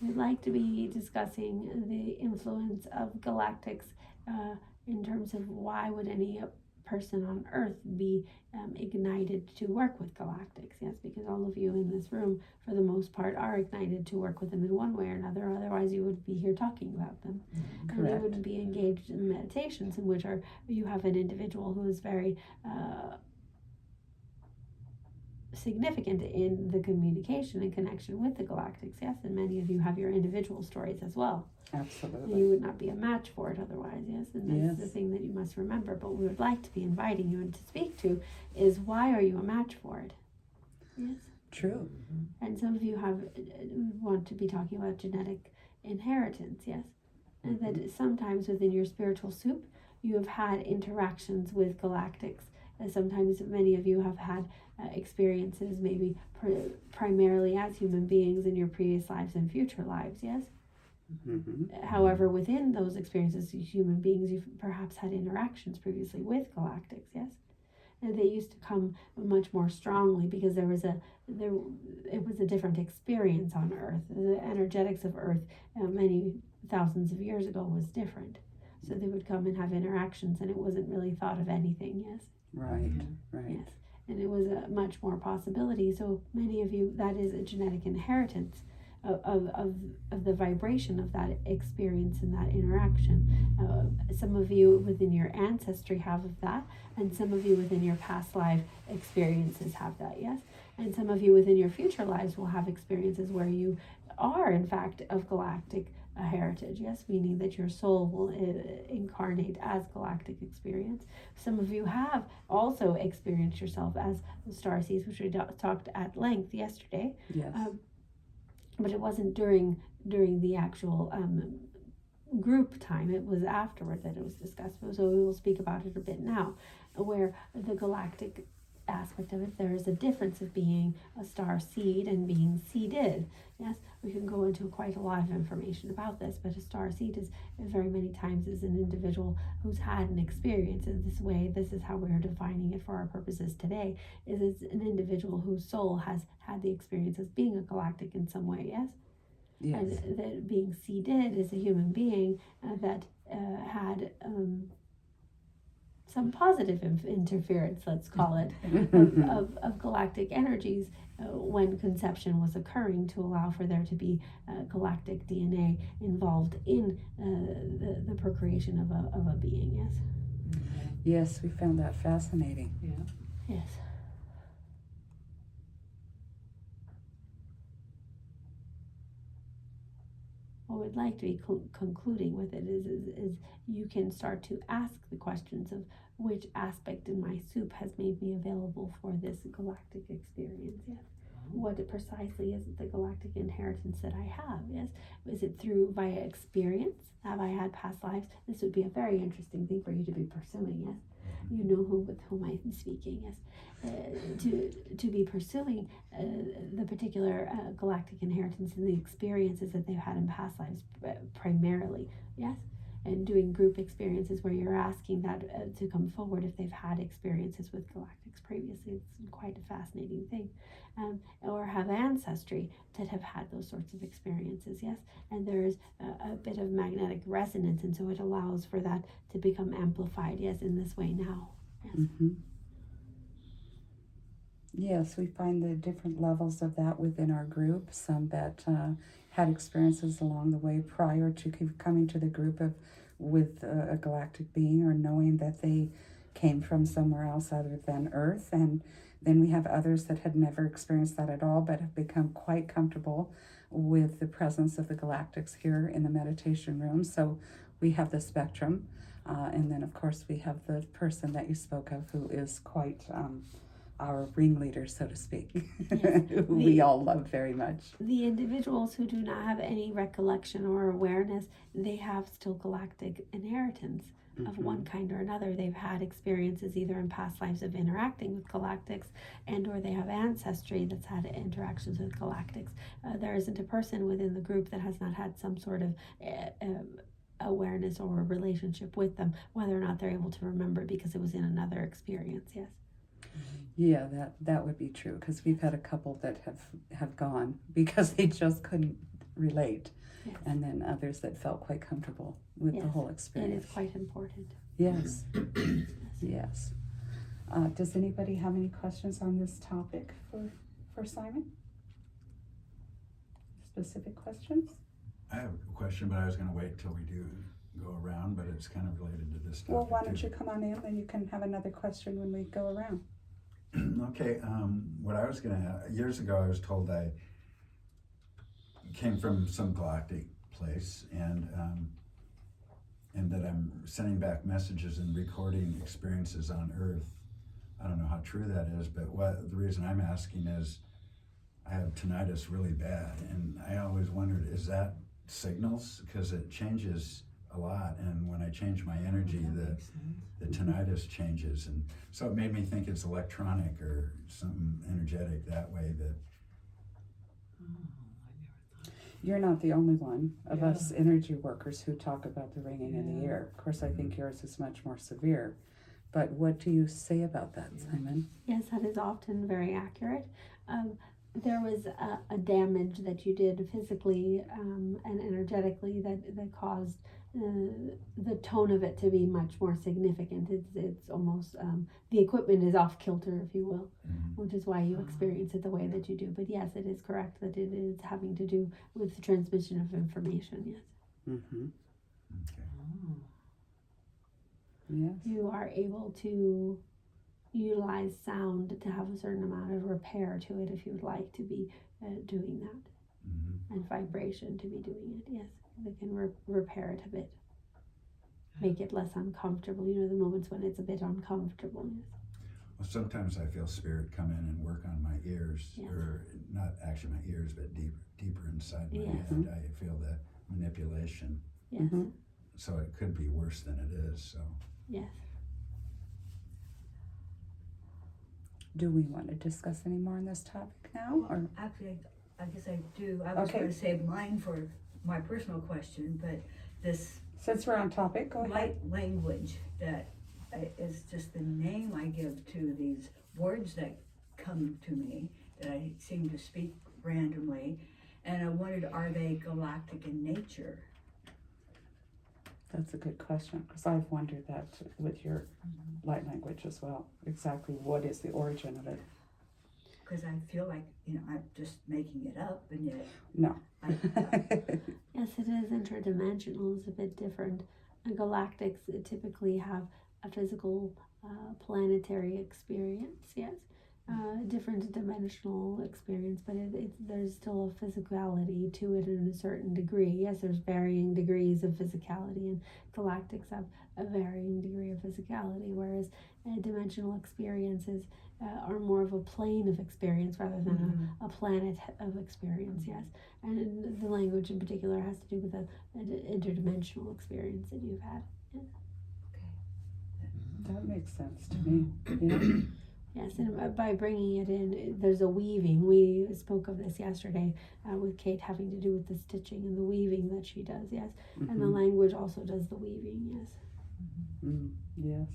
We'd like to be discussing the influence of galactics in terms of why would any person on Earth be ignited to work with galactics. Yes, because all of you in this room, for the most part, are ignited to work with them in one way or another. Otherwise, you would be here talking about them. Correct. And you wouldn't be engaged in meditations in which you have an individual who is very significant in the communication and connection with the galactics, yes, and many of you have your individual stories as well. Absolutely. And you would not be a match for it otherwise, yes, and that's the thing that you must remember. But we would like to be inviting you and to speak to is, why are you a match for it? Yes. True. And some of you want to be talking about genetic inheritance, yes, and that sometimes within your spiritual soup you have had interactions with galactics. Sometimes many of you have had experiences, maybe primarily as human beings in your previous lives and future lives, yes? However, within those experiences as human beings, you've perhaps had interactions previously with galactics, yes? And they used to come much more strongly because it was a different experience on Earth. The energetics of Earth many thousands of years ago was different. So they would come and have interactions, and it wasn't really thought of anything, yes? Right. Yes, and it was a much more possibility. So many of you, that is a genetic inheritance of the vibration of that experience and that interaction. Some of you within your ancestry have of that, and some of you within your past life experiences have that, yes? And some of you within your future lives will have experiences where you are, in fact, of galactic heritage, yes, meaning that your soul will incarnate as galactic experience. Some of you have also experienced yourself as star seeds, which we talked at length yesterday. Yes. But it wasn't during the actual group time. It was afterward that it was discussed. So we will speak about it a bit now, where the galactic aspect of it, there is a difference of being a star seed and being seeded. Yes, we can go into quite a lot of information about this, but a star seed is very many times is an individual who's had an experience in this way. This is how we're defining it for our purposes today, is it's an individual whose soul has had the experience as being a galactic in some way, yes? Yes. And that being seeded is a human being that had some positive interference, let's call it, of galactic energies when conception was occurring, to allow for there to be galactic DNA involved in the procreation of a being, yes? Yes, we found that fascinating. Yeah. Yes. What we'd like to be concluding with it is you can start to ask the questions of which aspect in my soup has made me available for this galactic experience, yes? What precisely is the galactic inheritance that I have, yes? Is it via experience? Have I had past lives? This would be a very interesting thing for you to be pursuing, yes? You know with whom I'm speaking, yes? To be pursuing the particular galactic inheritance and the experiences that they've had in past lives primarily, yes? And doing group experiences where you're asking that to come forward if they've had experiences with galactics previously. It's quite a fascinating thing. Or have ancestry that have had those sorts of experiences, yes? And there's a bit of magnetic resonance, and so it allows for that to become amplified, yes, in this way now. Yes. Mm-hmm. Yes, we find the different levels of that within our group. Some that had experiences along the way prior to coming to the group with a galactic being, or knowing that they came from somewhere else other than Earth, and Then we have others that had never experienced that at all, but have become quite comfortable with the presence of the galactics here in the meditation room. So we have the spectrum. And then, of course, we have the person that you spoke of who is quite our ringleader, so to speak, Yes. who we all love very much. The individuals who do not have any recollection or awareness, they have still galactic inheritance of one kind or another. They've had experiences either in past lives of interacting with galactics, and or they have ancestry that's had interactions with galactics. There isn't a person within the group that has not had some sort of awareness or a relationship with them, whether or not they're able to remember because it was in another experience. Yes. Yeah, that would be true, because we've had a couple that have gone because they just couldn't relate. Yes. And then others that felt quite comfortable with the whole experience. It is quite important. Yes. Yes. Does anybody have any questions on this topic for Simon? Specific questions? I have a question, but I was going to wait till we do go around, but it's kind of related to this topic. Well, why don't you come on in, and you can have another question when we go around. Okay, what I was going to, years ago I was told I came from some galactic place, and that I'm sending back messages and recording experiences on Earth. I don't know how true that is, but the reason I'm asking is I have tinnitus really bad, and I always wondered, is that signals? Because it changes a lot, and when I change my energy, the tinnitus changes, and so it made me think it's electronic or something energetic that way. That You're not the only one of us energy workers who talk about the ringing in the ear. Of course, I think yours is much more severe. But what do you say about that, Simon? Yes, that is often very accurate. There was a damage that you did physically and energetically that caused the tone of it to be much more significant. It's almost, the equipment is off kilter, if you will, which is why you experience it the way that you do. But yes, it is correct that it is having to do with the transmission of information, yes. Mm-hmm. okay. Yes. You are able to utilize sound to have a certain amount of repair to it if you would like to be doing that, and vibration to be doing it. Yes, they can repair it a bit, make it less uncomfortable. You know, the moments when it's a bit uncomfortable. Yes. Well, sometimes I feel spirit come in and work on my ears, or not actually my ears, but deeper inside my head. I feel the manipulation. Yes. Mm-hmm. So it could be worse than it is. So Yes. Do we want to discuss any more on this topic now? Or Actually, I guess I do. I was going to save mine for my personal question, but this since we're on topic, go ahead. light language that is just the name I give to these words that come to me that I seem to speak randomly, and I wondered, are they galactic in nature? That's a good question, because I've wondered that with your light language as well. Exactly what is the origin of it? Because I feel like, I'm just making it up, and yet... No. Yes, it is interdimensional. It's a bit different. Galactics typically have a physical planetary experience, yes. Different dimensional experience, but there's still a physicality to it in a certain degree. Yes, there's varying degrees of physicality, and galactics have a varying degree of physicality, whereas dimensional experiences are more of a plane of experience rather than a planet of experience, yes. And the language in particular has to do with an interdimensional experience that you've had. Yes. That makes sense to me. Yeah. Yes, and by bringing it in, there's a weaving. We spoke of this yesterday with Kate, having to do with the stitching and the weaving that she does, yes. And the language also does the weaving, yes. Yes.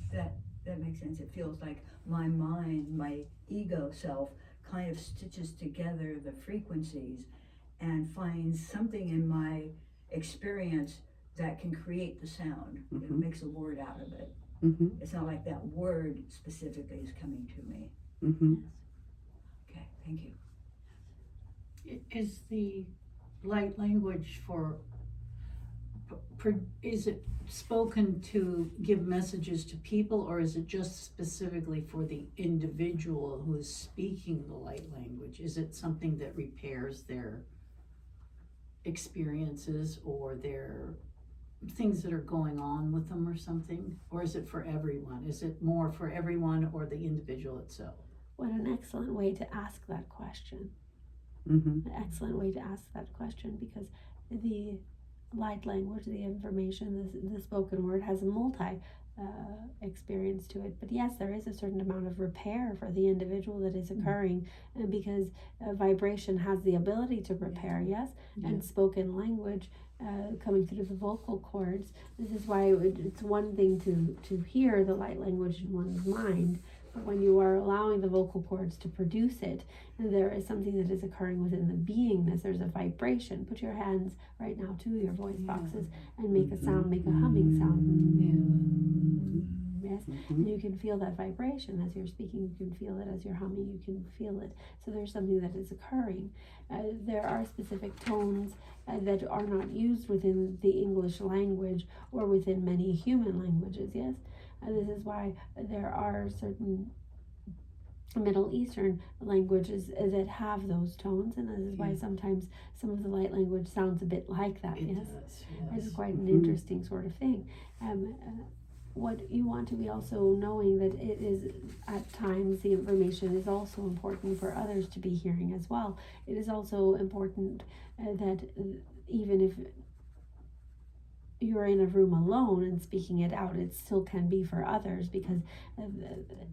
That makes sense. It feels like my mind, my ego self, kind of stitches together the frequencies and finds something in my experience that can create the sound. It makes a word out of it. It's not like that word specifically is coming to me. Yes. Okay, thank you. Is the light language for is it spoken to give messages to people, or is it just specifically for the individual who is speaking the light language? Is it something that repairs their experiences or their things that are going on with them or something? Or is it for everyone? Is it more for everyone or the individual itself? What an excellent way to ask that question. Mm-hmm. An excellent way to ask that question, because the light language, the information, the spoken word has a multi experience to it. But yes, there is a certain amount of repair for the individual that is occurring, and because vibration has the ability to repair, yes, and spoken language coming through the vocal cords. This is why it's one thing to hear the light language in one's mind, but when you are allowing the vocal cords to produce it, there is something that is occurring within the beingness. There's a vibration. Put your hands right now to your voice boxes and make a sound, make a humming sound. Yes, and you can feel that vibration as you're speaking. You can feel it as you're humming. You can feel it. So there's something that is occurring. There are specific tones that are not used within the English language or within many human languages. Yes, this is why there are certain Middle Eastern languages that have those tones, and this is why sometimes some of the light language sounds a bit like that. It Yes, does, it's quite an interesting sort of thing. What you want to be also knowing that it is at times the information is also important for others to be hearing as well. It is also important that even if you're in a room alone and speaking it out, it still can be for others, because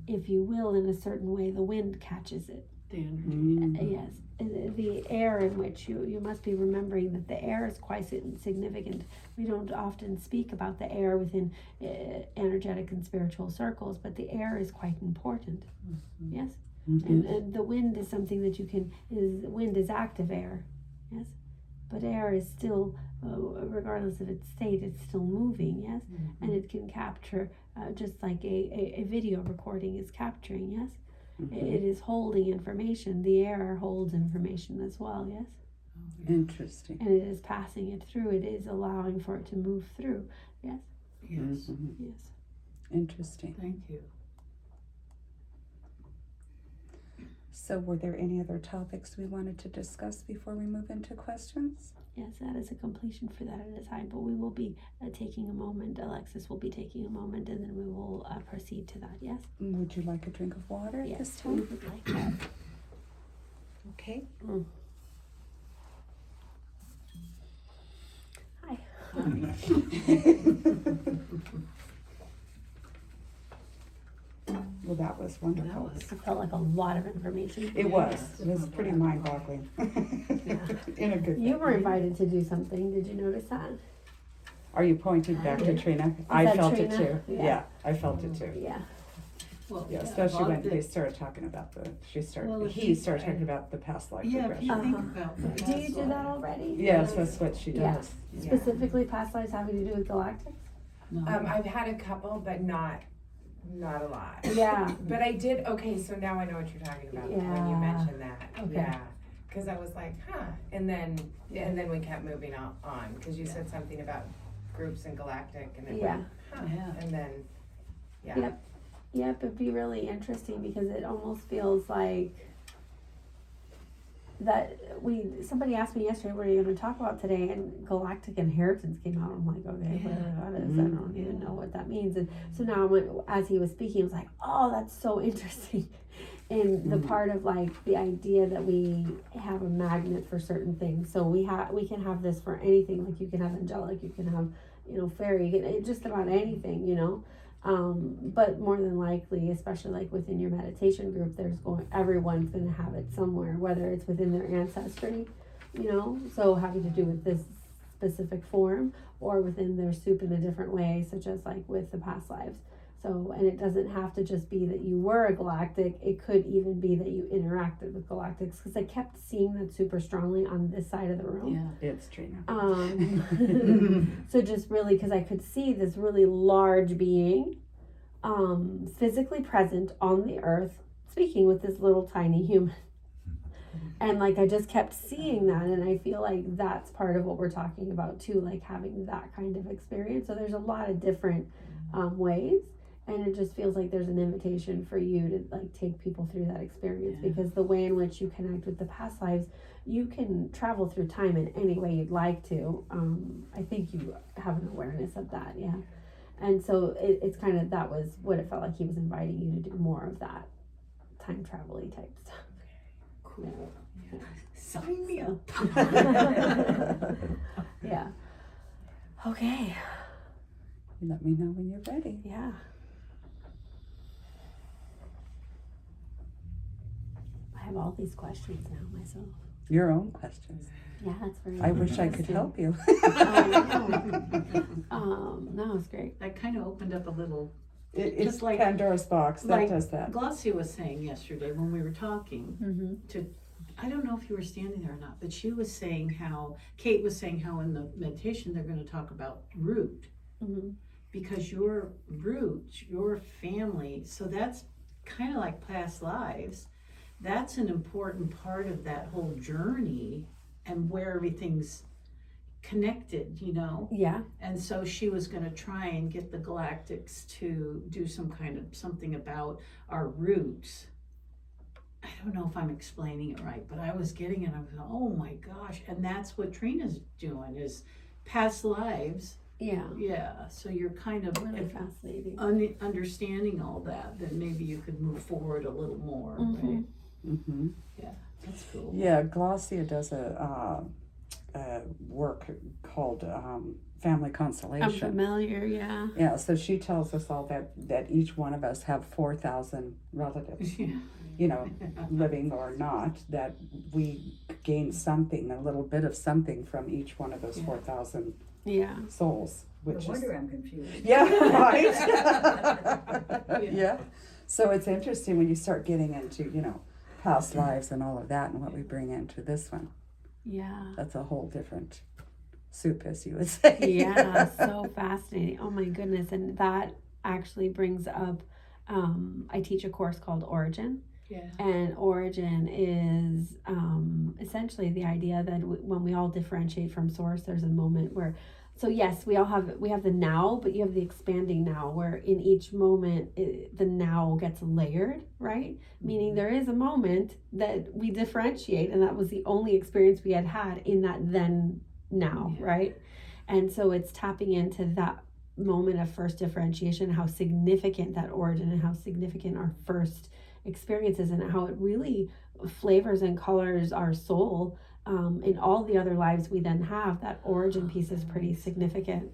if you will, in a certain way, the wind catches it. The energy. Yes, the air in which you must be remembering that the air is quite significant. We don't often speak about the air within energetic and spiritual circles, but the air is quite important. Yes, and the wind is something that wind is active air. Yes, but air is still, regardless of its state, it's still moving. Yes, and it can capture just like a video recording is capturing. Yes. It is holding information. The air holds information as well, yes? Interesting. And it is passing it through. It is allowing for it to move through, yes? Yes. Yes. Interesting. Thank you. So were there any other topics we wanted to discuss before we move into questions? Yes, that is a completion for that at a time, but we will be taking a moment. Alexis will be taking a moment, and then we will proceed to that, yes? Would you like a drink of water at this we time? would like that. Okay. Hi. Well, that was wonderful. It felt like a lot of information. It was pretty mind-boggling. In a good way. You were invited to do something. Did you notice that? Are you pointing back to Trina? I that felt Trina? it too. Yeah. Yeah, I felt it too. Yeah. Well, Yeah, especially when they started talking about he started talking about the past life yeah, if regression. you think about the Do you past do life. that already? Yes, that's what she Yeah. does. Specifically past lives having to do with galactics? No. I've had a couple, but not a lot. Yeah. But I did, okay, so now I know what you're talking about when Yeah. you mentioned that. Okay. Yeah. Because I was like, and then we kept moving on, because you said something about groups and galactic, and it went, Yeah. and then, Yep, it'd be really interesting, because it almost feels like that somebody asked me yesterday, what are you going to talk about today? And galactic inheritance came out. I'm like, okay, whatever that is, I don't even know what that means. And so now as he was speaking, I was like, oh, that's so interesting. And the part of like the idea that we have a magnet for certain things. So we can have this for anything. Like you can have angelic, you can have, fairy, you can, just about anything, but more than likely, especially like within your meditation group, everyone's going to have it somewhere, whether it's within their ancestry, so having to do with this specific form, or within their soup in a different way, such as like with the past lives. So, and it doesn't have to just be that you were a galactic. It could even be that you interacted with galactics, because I kept seeing that super strongly on this side of the room. Yeah. It's Trina. So just really, because I could see this really large being physically present on the earth, speaking with this little tiny human. And like I just kept seeing that, and I feel like that's part of what we're talking about too, like having that kind of experience. So there's a lot of different ways, and it just feels like there's an invitation for you to like take people through that experience, because the way in which you connect with the past lives, you can travel through time in any way you'd like to. I think you have an awareness of that, yeah. And so it's kind of, that was what it felt like he was inviting you to do, more of that time travel-y type stuff. Cool. Yeah. Sign me up. Yeah. Okay. You let me know when you're ready. Yeah. I have all these questions now myself. Your own questions. Yeah, that's very I wish I could help you. No, it's great. That kind of opened up a little. It's Just like- Pandora's box that like does that. Glossia was saying yesterday when we were talking to, I don't know if you were standing there or not, but she was saying how, Kate was saying how in the meditation they're going to talk about root. Because your roots, your family, so that's kind of like past lives. That's an important part of that whole journey and where everything's connected, you know? Yeah. And so she was going to try and get the galactics to do some kind of something about our roots. I don't know if I'm explaining it right, but I was getting it. I was like, oh my gosh. And that's what Trina's doing, is past lives. Yeah. Yeah. So you're kind of Really fascinating. understanding all that, then maybe you could move forward a little more, right? Mm-hmm. Yeah. That's cool. Yeah, Glossia does a work called Family Constellation. I'm familiar, yeah. Yeah, so she tells us all that each one of us have 4,000 relatives, Yeah. you know, living or not, that we gain something, a little bit of something from each one of those 4,000 Yeah. souls. No Which wonder is, I'm confused. yeah, right? Yeah. So it's interesting when you start getting into, you know, past lives and all of that and what we bring into this one. Yeah. That's a whole different soup, as you would say. Yeah, so fascinating. Oh my goodness. And that actually brings up, I teach a course called Origin. Yeah. And origin is essentially the idea that when we all differentiate from source, there's a moment where, so yes, we have the now, but you have the expanding now, where in each moment the now gets layered, right? Meaning there is a moment that we differentiate, and that was the only experience we had in that then now, right? And so it's tapping into that moment of first differentiation, how significant that origin and how significant our first experiences, and how it really flavors and colors our soul in all the other lives we then have. That origin piece is pretty significant.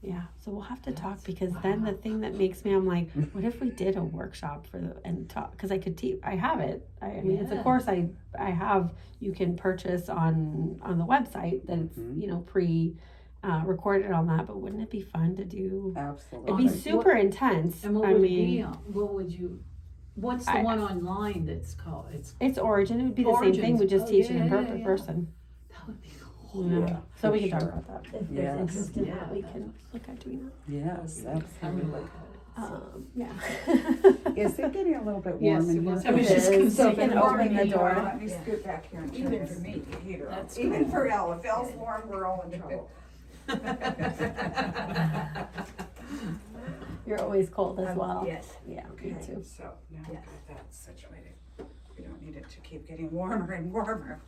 Yeah, so we'll have to talk, because then the thing that makes me, I'm like, what if we did a workshop and talk, because I could teach, I have it. I mean, it's a course I have, you can purchase on the website that it's, you know, recorded on that, but wouldn't it be fun to do? Absolutely. It'd be super intense. And what would it be on? What's the one online that's called? It's Origin. It would be the Origins. same thing. We just teach it in yeah. person. That would be cool. Yeah. So we can talk sure. about that. If Yes. there's interest in that, we can look at doing that. Yes, I'm absolutely. gonna look at Yeah. Is it getting a little bit Yes, warm it in was. here? I was just gonna So say, then can open open the the door. door. Let me scoot back here and turn Even this for me. heater on. That's Even cool. for Elle. If Elle's warm, we're all in trouble. You're always cold as well. Yes. Yeah, Okay, me too. so now we've Yes. got that situated. We don't need it to keep getting warmer and warmer.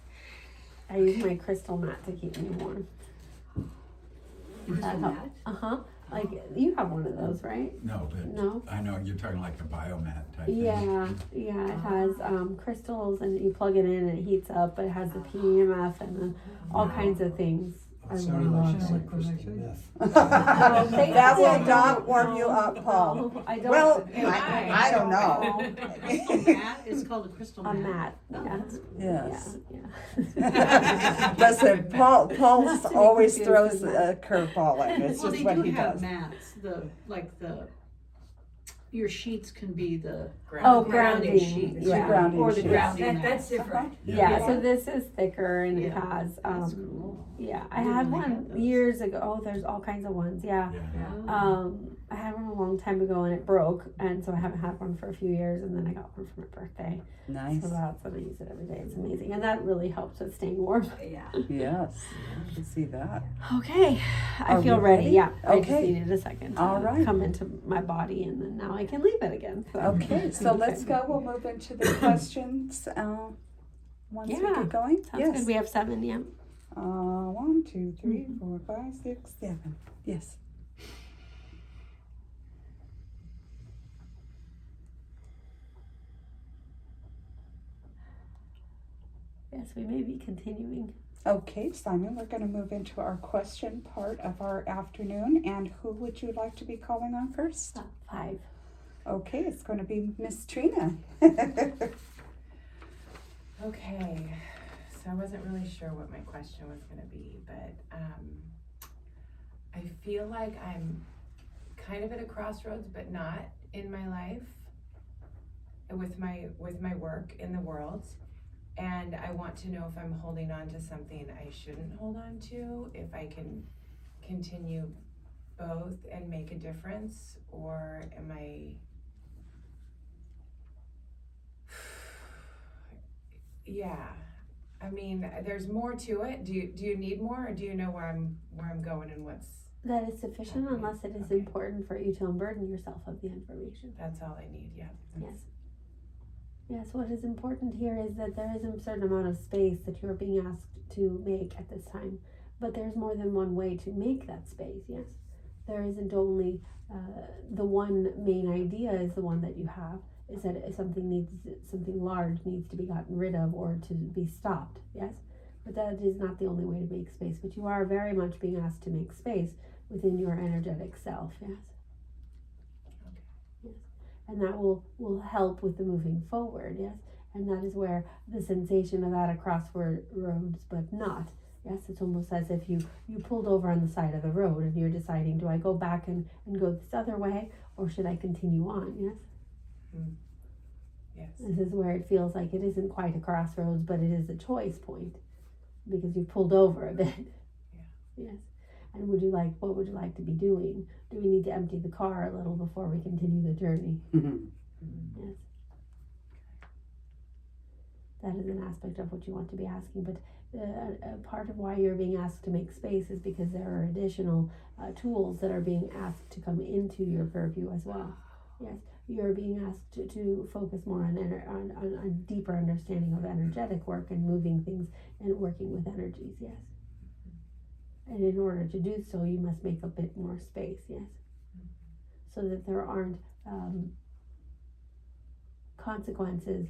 I use my crystal mat to keep me warm. Crystal mat? Like you have one of those, right? No, but No? I know you're talking like a biomat type thing. Yeah, it has crystals, and you plug it in and it heats up, but it has the PEMF and all kinds of things. I Sounded love like it. she's like crystal meth. That will not warm you up, Paul. No, I don't. Well, I don't know. Crystal mat? It's called a crystal A mat. mat. Yes. Yeah. Listen, Paul Not to be always confused throws with a curveball in. It's Well, just they what do he have does. mats. Your sheets can be the Oh, grounding grounding. sheets. Yeah. Grounding Or the sheets. grounding mat. That's different. Yeah, so this is thicker, and it Yeah. has That's cool. yeah, I I didn't had know they one had those. years ago. Oh, there's all kinds of ones. Yeah. Yeah. Oh. I had one a long time ago and it broke, and so I haven't had one for a few years, and then I got one for my birthday. Nice. So that's what I use it every day. It's amazing, and that really helps with staying warm. Yeah. Yes, I can see that. Okay, I Are feel we ready. ready? Yeah, I just Okay. needed a second to All right. come into my body, and then now I can leave it again. So. Okay, so let's go. We'll move into the questions once we Yeah, get going. Sounds Yes. good. We have 7. Yeah. 1, 2, 3, 4, 5, 6, 7. Yes. Yes, we may be continuing. Okay, Simon, we're going to move into our question part of our afternoon. And who would you like to be calling on first? 5. Okay, it's going to be Miss Trina. Okay, so I wasn't really sure what my question was going to be, but I feel like I'm kind of at a crossroads, but not in my life with my work in the world. And I want to know if I'm holding on to something I shouldn't hold on to, if I can continue both and make a difference, or am I... Yeah, I mean, there's more to it. Do you need more, or do you know where I'm going and what's... That is sufficient unless it is Okay. important for you to unburden yourself of the information. That's all I need, yeah. Yes. Yes, what is important here is that there is a certain amount of space that you're being asked to make at this time. But there's more than one way to make that space, yes. There isn't only the one main idea is the one that you have, is that if something large needs to be gotten rid of or to be stopped, yes. But that is not the only way to make space. But you are very much being asked to make space within your energetic self, yes. Okay. Yes. And that will help with the moving forward, yes. And that is where the sensation of at a crossroads, but not. Yes, it's almost as if you pulled over on the side of the road and you're deciding, do I go back and go this other way, or should I continue on, yes? Yes. This is where it feels like it isn't quite a crossroads, but it is a choice point, because you pulled over a bit. Yeah. Yes. And what would you like to be doing? Do we need to empty the car a little before we continue the journey? Yes. That is an aspect of what you want to be asking, but a part of why you're being asked to make space is because there are additional tools that are being asked to come into your purview as well. Yes, you're being asked to focus more on a deeper understanding of energetic work and moving things and working with energies, yes. And in order to do so, you must make a bit more space, yes, so that there aren't consequences,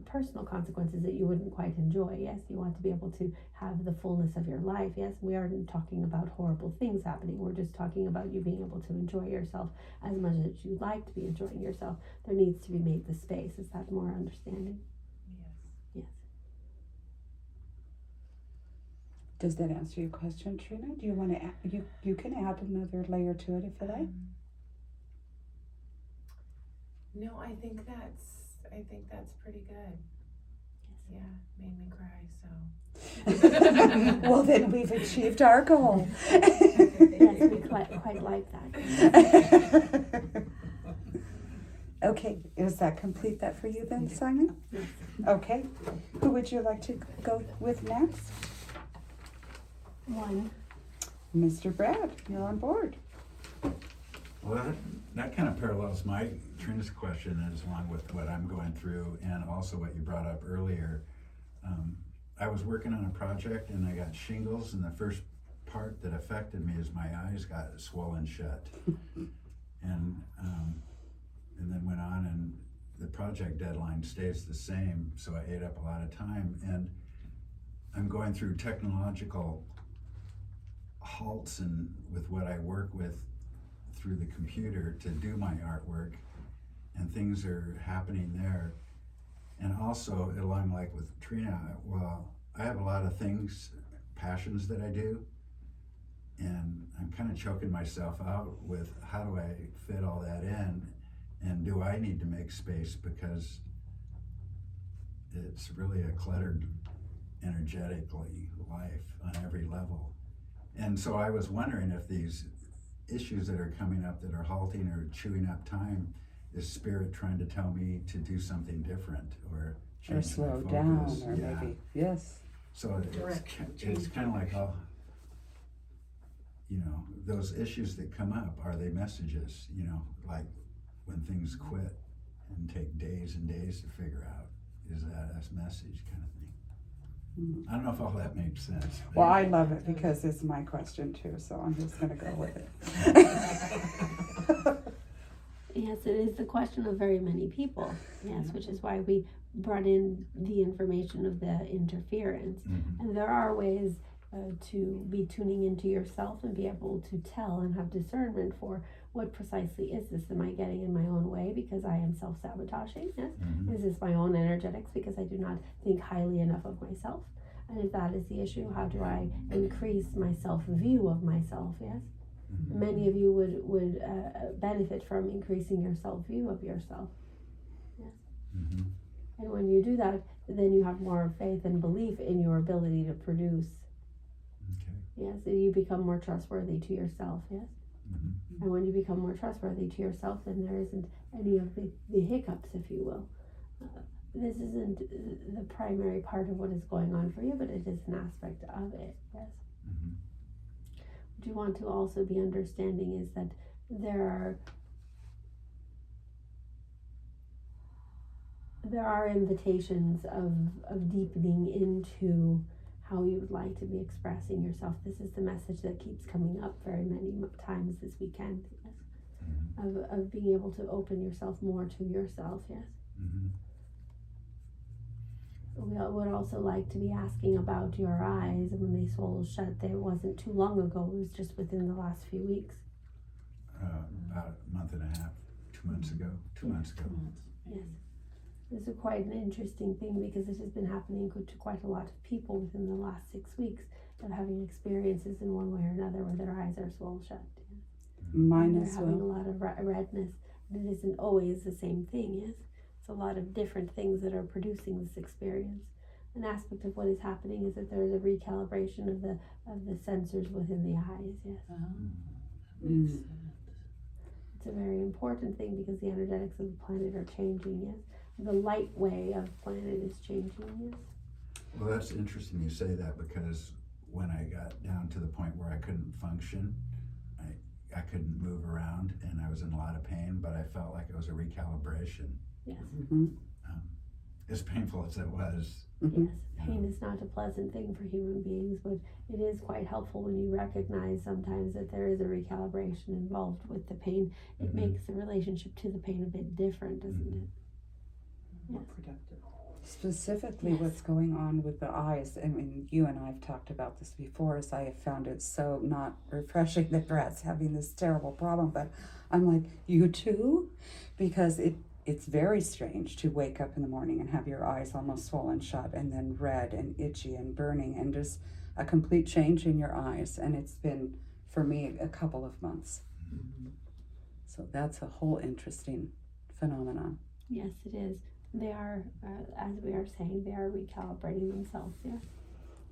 personal consequences that you wouldn't quite enjoy. Yes, you want to be able to have the fullness of your life. Yes, we aren't talking about horrible things happening. We're just talking about you being able to enjoy yourself as much as you'd like to be enjoying yourself. There needs to be made the space. Is that more understanding? Yes. Yes. Does that answer your question, Trina? Do you want to add, you can add another layer to it if you like. No, I think that's pretty good. Yes. Yeah, made me cry, so. Well, then we've achieved our goal. Yes, we quite like that. Okay, does that complete that for you then, Simon? Yes. Okay, who would you like to go with next? 1. Mr. Brad, you're on board. Well, that kind of parallels Trina's question is along with what I'm going through, and also what you brought up earlier. I was working on a project and I got shingles, and the first part that affected me is my eyes got swollen shut. And then went on, and the project deadline stays the same, so I ate up a lot of time, and I'm going through technological halts and with what I work with through the computer to do my artwork, and things are happening there. And also, along like with Trina, well, I have a lot of things, passions that I do, and I'm kind of choking myself out with how do I fit all that in, and do I need to make space, because it's really a cluttered energetically life on every level. And so I was wondering if these issues that are coming up that are halting or chewing up time is spirit trying to tell me to do something different or change slow my down, focus. or maybe, yes. So it's kind of like, those issues that come up, are they messages? Like when things quit and take days and days to figure out, is that a message kind of thing? I don't know if all that makes sense. Well, I love it because it's my question too, so I'm just going to go with it. Yes, it is the question of very many people. Yes, which is why we brought in the information of the interference. Mm-hmm. And there are ways to be tuning into yourself and be able to tell and have discernment for what precisely is this? Am I getting in my own way because I am self-sabotaging? Yes. Mm-hmm. Is this my own energetics because I do not think highly enough of myself? And if that is the issue, how do I increase my self-view of myself? Yes. Mm-hmm. Many of you would benefit from increasing your self-view of yourself. Yes. Mm-hmm. And when you do that, then you have more faith and belief in your ability to produce. Okay. Yes, and you become more trustworthy to yourself. Yes. Mm-hmm. And when you become more trustworthy to yourself, then there isn't any of the hiccups, if you will. This isn't the primary part of what is going on for you, but it is an aspect of it. Yes. Mm-hmm. What you want to also be understanding is that there are invitations of deepening into how you would like to be expressing yourself. This is the message that keeps coming up very many times this weekend. Yes. Mm-hmm. Of being able to open yourself more to yourself. Yes. Mm-hmm. We would also like to be asking about your eyes and when they swelled shut. It wasn't too long ago. It was just within the last few weeks. About a month and a half, 2 months ago. 2 months ago. Yes. This is quite an interesting thing because it has been happening to quite a lot of people within the last 6 weeks of having experiences in one way or another where their eyes are swollen shut. Mine as as having well. a lot of redness. And it isn't always the same thing, yes? It's a lot of different things that are producing this experience. An aspect of what is happening is that there is a recalibration of the sensors within the eyes, yes? It's a very important thing because the energetics of the planet are changing, yes? The light way of planet is changing, yes? Well, that's interesting you say that because when I got down to the point where I couldn't function, I couldn't move around and I was in a lot of pain, but I felt like it was a recalibration. Yes. Mm-hmm. As painful as it was. Mm-hmm. Yes, pain is not a pleasant thing for human beings, but it is quite helpful when you recognize sometimes that there is a recalibration involved with the pain. It Mm-hmm. makes the relationship to the pain a bit different, doesn't Mm-hmm. it? More Yes. productive. Specifically, Yes. what's going on with the eyes, I mean, you and I have talked about this before, is I have found it so not refreshing that Brad's having this terrible problem, but I'm like, you too? Because it's very strange to wake up in the morning and have your eyes almost swollen shut and then red and itchy and burning and just a complete change in your eyes. And it's been, for me, a couple of months. Mm-hmm. So that's a whole interesting phenomenon. Yes, it is. They are, as we are saying, they are recalibrating themselves, yes.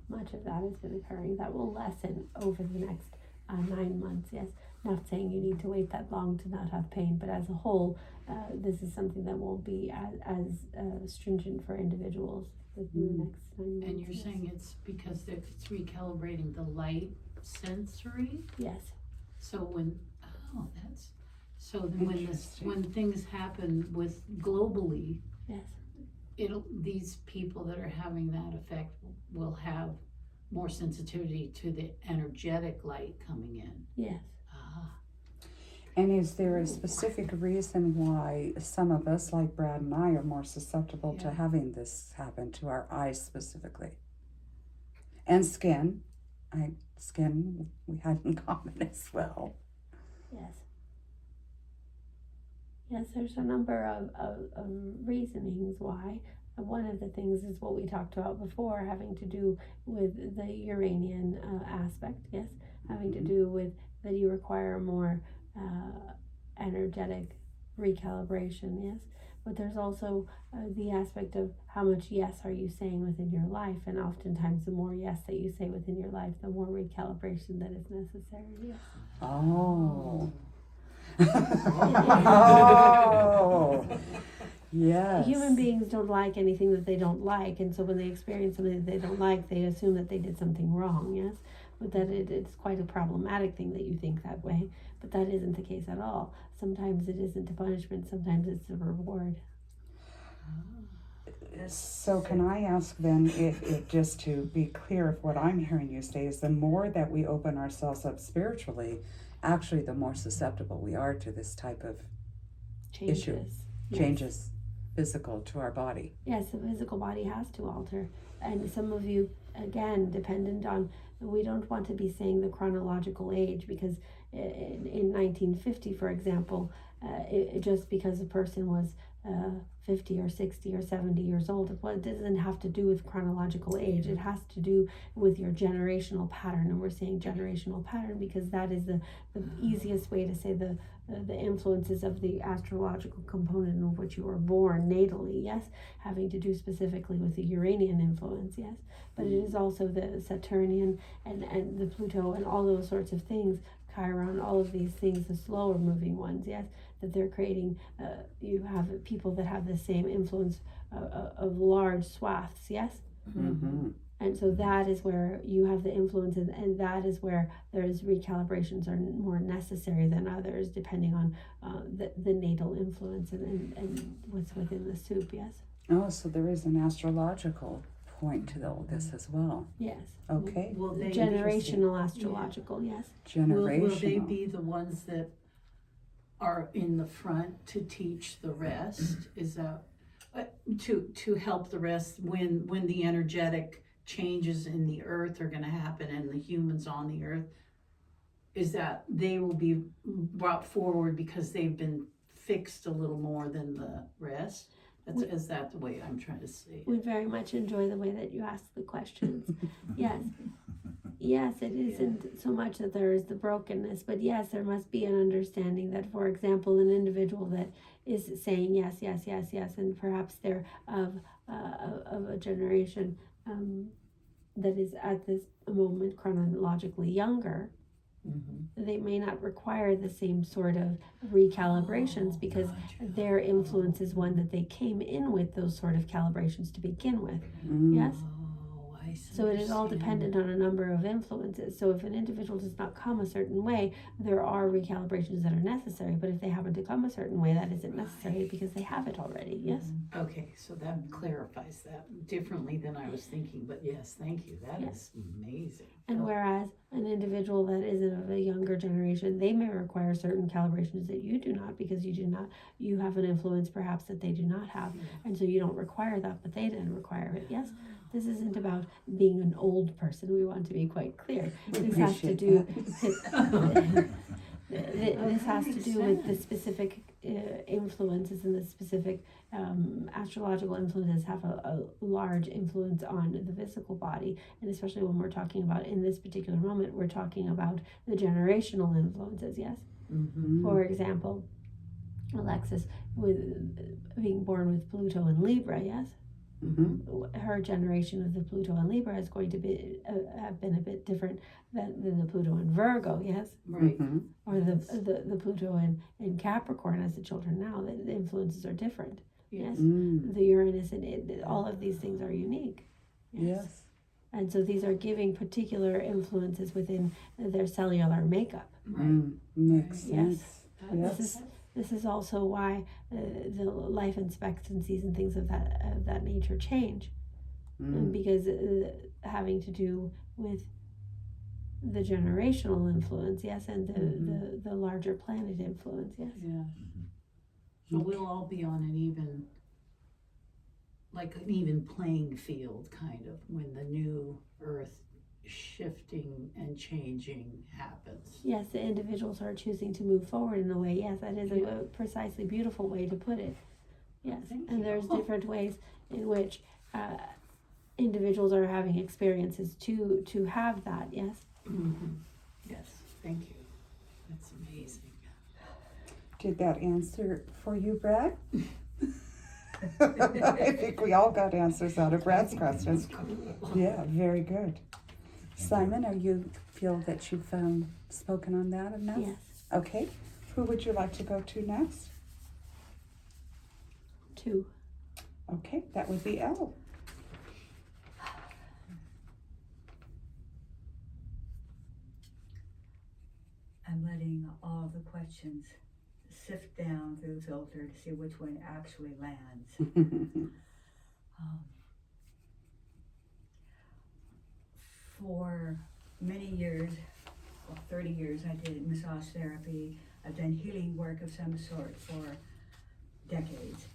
Much of that has been occurring. That will lessen over the next 9 months, yes. Not saying you need to wait that long to not have pain, but as a whole, this is something that won't be as stringent for individuals within the next 9 months. And you're yes. saying it's because it's recalibrating the light sensory? Yes. So when, when Interesting. things happen with globally, Yes. these people that are having that effect will have more sensitivity to the energetic light coming in. Yes. And is there a specific reason why some of us, like Brad and I, are more susceptible to having this happen to our eyes specifically? And skin. Skin we had in common as well. Yes. Yes, there's a number of reasonings why. One of the things is what we talked about before, having to do with the Uranian aspect, yes? Having to do with that you require more energetic recalibration, yes? but there's also the aspect of how much yes are you saying within your life, and oftentimes the more yes that you say within your life, the more recalibration that is necessary. Yes. Oh. Oh. Yes. Human beings don't like anything that they don't like, and so when they experience something that they don't like, they assume that they did something wrong, yes? But that it's quite a problematic thing that you think that way, but that isn't the case at all. Sometimes it isn't a punishment, sometimes it's a reward. So can I ask then, it just to be clear if what I'm hearing you say is the more that we open ourselves up spiritually, actually the more susceptible we are to this type of issue. Yes. Changes physical to our body. Yes, the physical body has to alter. And some of you, again, dependent on, we don't want to be saying the chronological age, because in 1950, for example, just because a person was 50 or 60 or 70 years old, it doesn't have to do with chronological age. It has to do with your generational pattern. And we're saying generational pattern because that is the easiest way to say the influences of the astrological component of which you were born natally, yes, having to do specifically with the Uranian influence, yes, but it is also the Saturnian and the Pluto and all those sorts of things, Chiron, all of these things, the slower moving ones, yes, that they're creating. You have people that have the same influence of large swaths, yes. Mm-hmm. And so that is where you have the influence, and that is where there's recalibrations are more necessary than others, depending on the natal influence and what's within the soup, yes? Oh, so there is an astrological point to all this as well. Yes. Okay. Will they Generational astrological, yes. Generational. Will they be the ones that are in the front to teach the rest? Is that to help the rest when the energetic changes in the earth are going to happen and the humans on the earth? Is that they will be brought forward because they've been fixed a little more than the rest? Is that the way I'm trying to say it? We very much enjoy the way that you ask the questions. Yes. Yes, it isn't so much that there is the brokenness, but yes, there must be an understanding that, for example, an individual that is saying yes, yes, yes, yes, and perhaps they're of a generation that is at this moment chronologically younger, they may not require the same sort of recalibrations because their influence is one that they came in with those sort of calibrations to begin with. Yes? So it is all dependent on a number of influences. So if an individual does not come a certain way, there are recalibrations that are necessary. But if they happen to come a certain way, that isn't necessary because they have it already. Yes? Okay, so that clarifies that differently than I was thinking. But yes, thank you. That is amazing. And whereas an individual that is of a younger generation, they may require certain calibrations that you do not, because you have an influence perhaps that they do not have. And so you don't require that, but they didn't require it. Yes? This isn't about being an old person. We want to be quite clear. This has to do this has to do with the specific influences, and the specific astrological influences have a large influence on the physical body. And especially when we're talking about, in this particular moment, we're talking about the generational influences, yes? For example, Alexis, with being born with Pluto and Libra, yes? Her generation of the Pluto and Libra is going to be have been a bit different than the Pluto and Virgo, yes, right, or the Pluto and Capricorn as the children now. The influences are different. Yes, the Uranus and all of these things are unique. Yes, and so these are giving particular influences within their cellular makeup. Makes sense. Yes. This is also why the life expectancies and things of that nature change, because having to do with the generational influence, yes, and the larger planet influence, yes. Yeah. So we'll all be on an even playing field, kind of, when the new Earth shifting and changing happens. Yes, the individuals are choosing to move forward in a way. Yes, that is a precisely beautiful way to put it. Yes, and there's different ways in which individuals are having experiences to have that. Yes. Yes, thank you. That's amazing. Did that answer for you, Brad? I think we all got answers out of Brad's questions. Yeah, very good. Simon, you feel that you've spoken on that enough? Yes. Okay. Who would you like to go to next? 2. Okay, that would be Elle. I'm letting all the questions sift down through the filter to see which one actually lands. For many years, 30 years, I did massage therapy. I've done healing work of some sort for decades.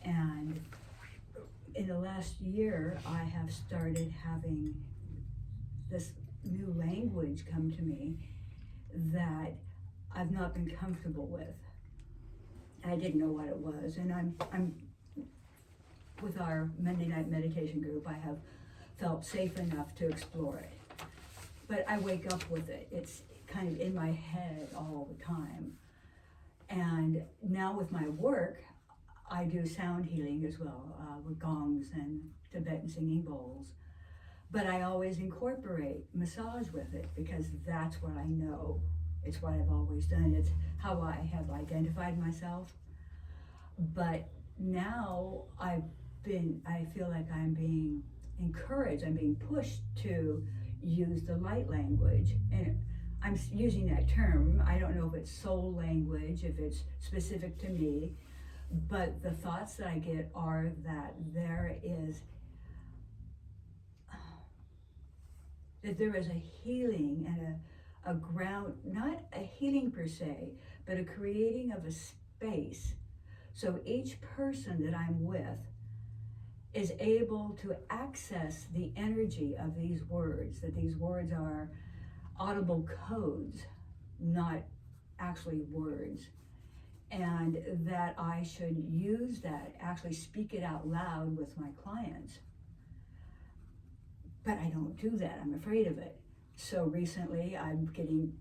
And in the last year, I have started having this new language come to me that I've not been comfortable with. I didn't know what it was, and I'm with our Monday night meditation group, I have felt safe enough to explore it. But I wake up with it. It's kind of in my head all the time. And now with my work, I do sound healing as well, with gongs and Tibetan singing bowls. But I always incorporate massage with it because that's what I know. It's what I've always done. It's how I have identified myself. But now I feel like I'm being encouraged, I'm being pushed to use the light language. And I'm using that term. I don't know if it's soul language, if it's specific to me, but the thoughts that I get are that there is a healing and a ground, not a healing per se, but a creating of a space. So each person that I'm with is able to access the energy of these words, that these words are audible codes, not actually words. And that I should use that, actually speak it out loud with my clients. But I don't do that, I'm afraid of it. So recently I'm getting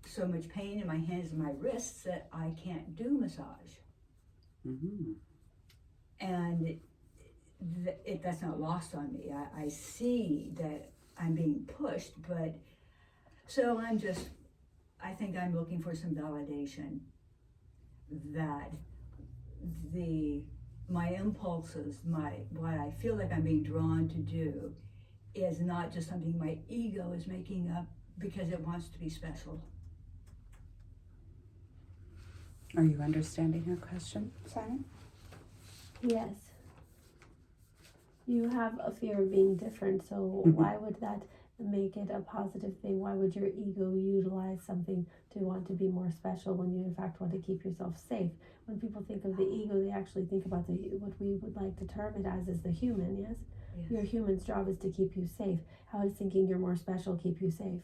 so much pain in my hands and my wrists that I can't do massage. Mm-hmm. And that's not lost on me. I see that I'm being pushed, but so I think I'm looking for some validation that my impulses, what I feel like I'm being drawn to do is not just something my ego is making up because it wants to be special. Are you understanding her question, Simon? Yes. You have a fear of being different, so why would that make it a positive thing? Why would your ego utilize something to want to be more special when you in fact want to keep yourself safe? When people think of the ego, they actually think about what we would like to term it as is the human, yes? Yes. Your human's job is to keep you safe. How does thinking you're more special keep you safe?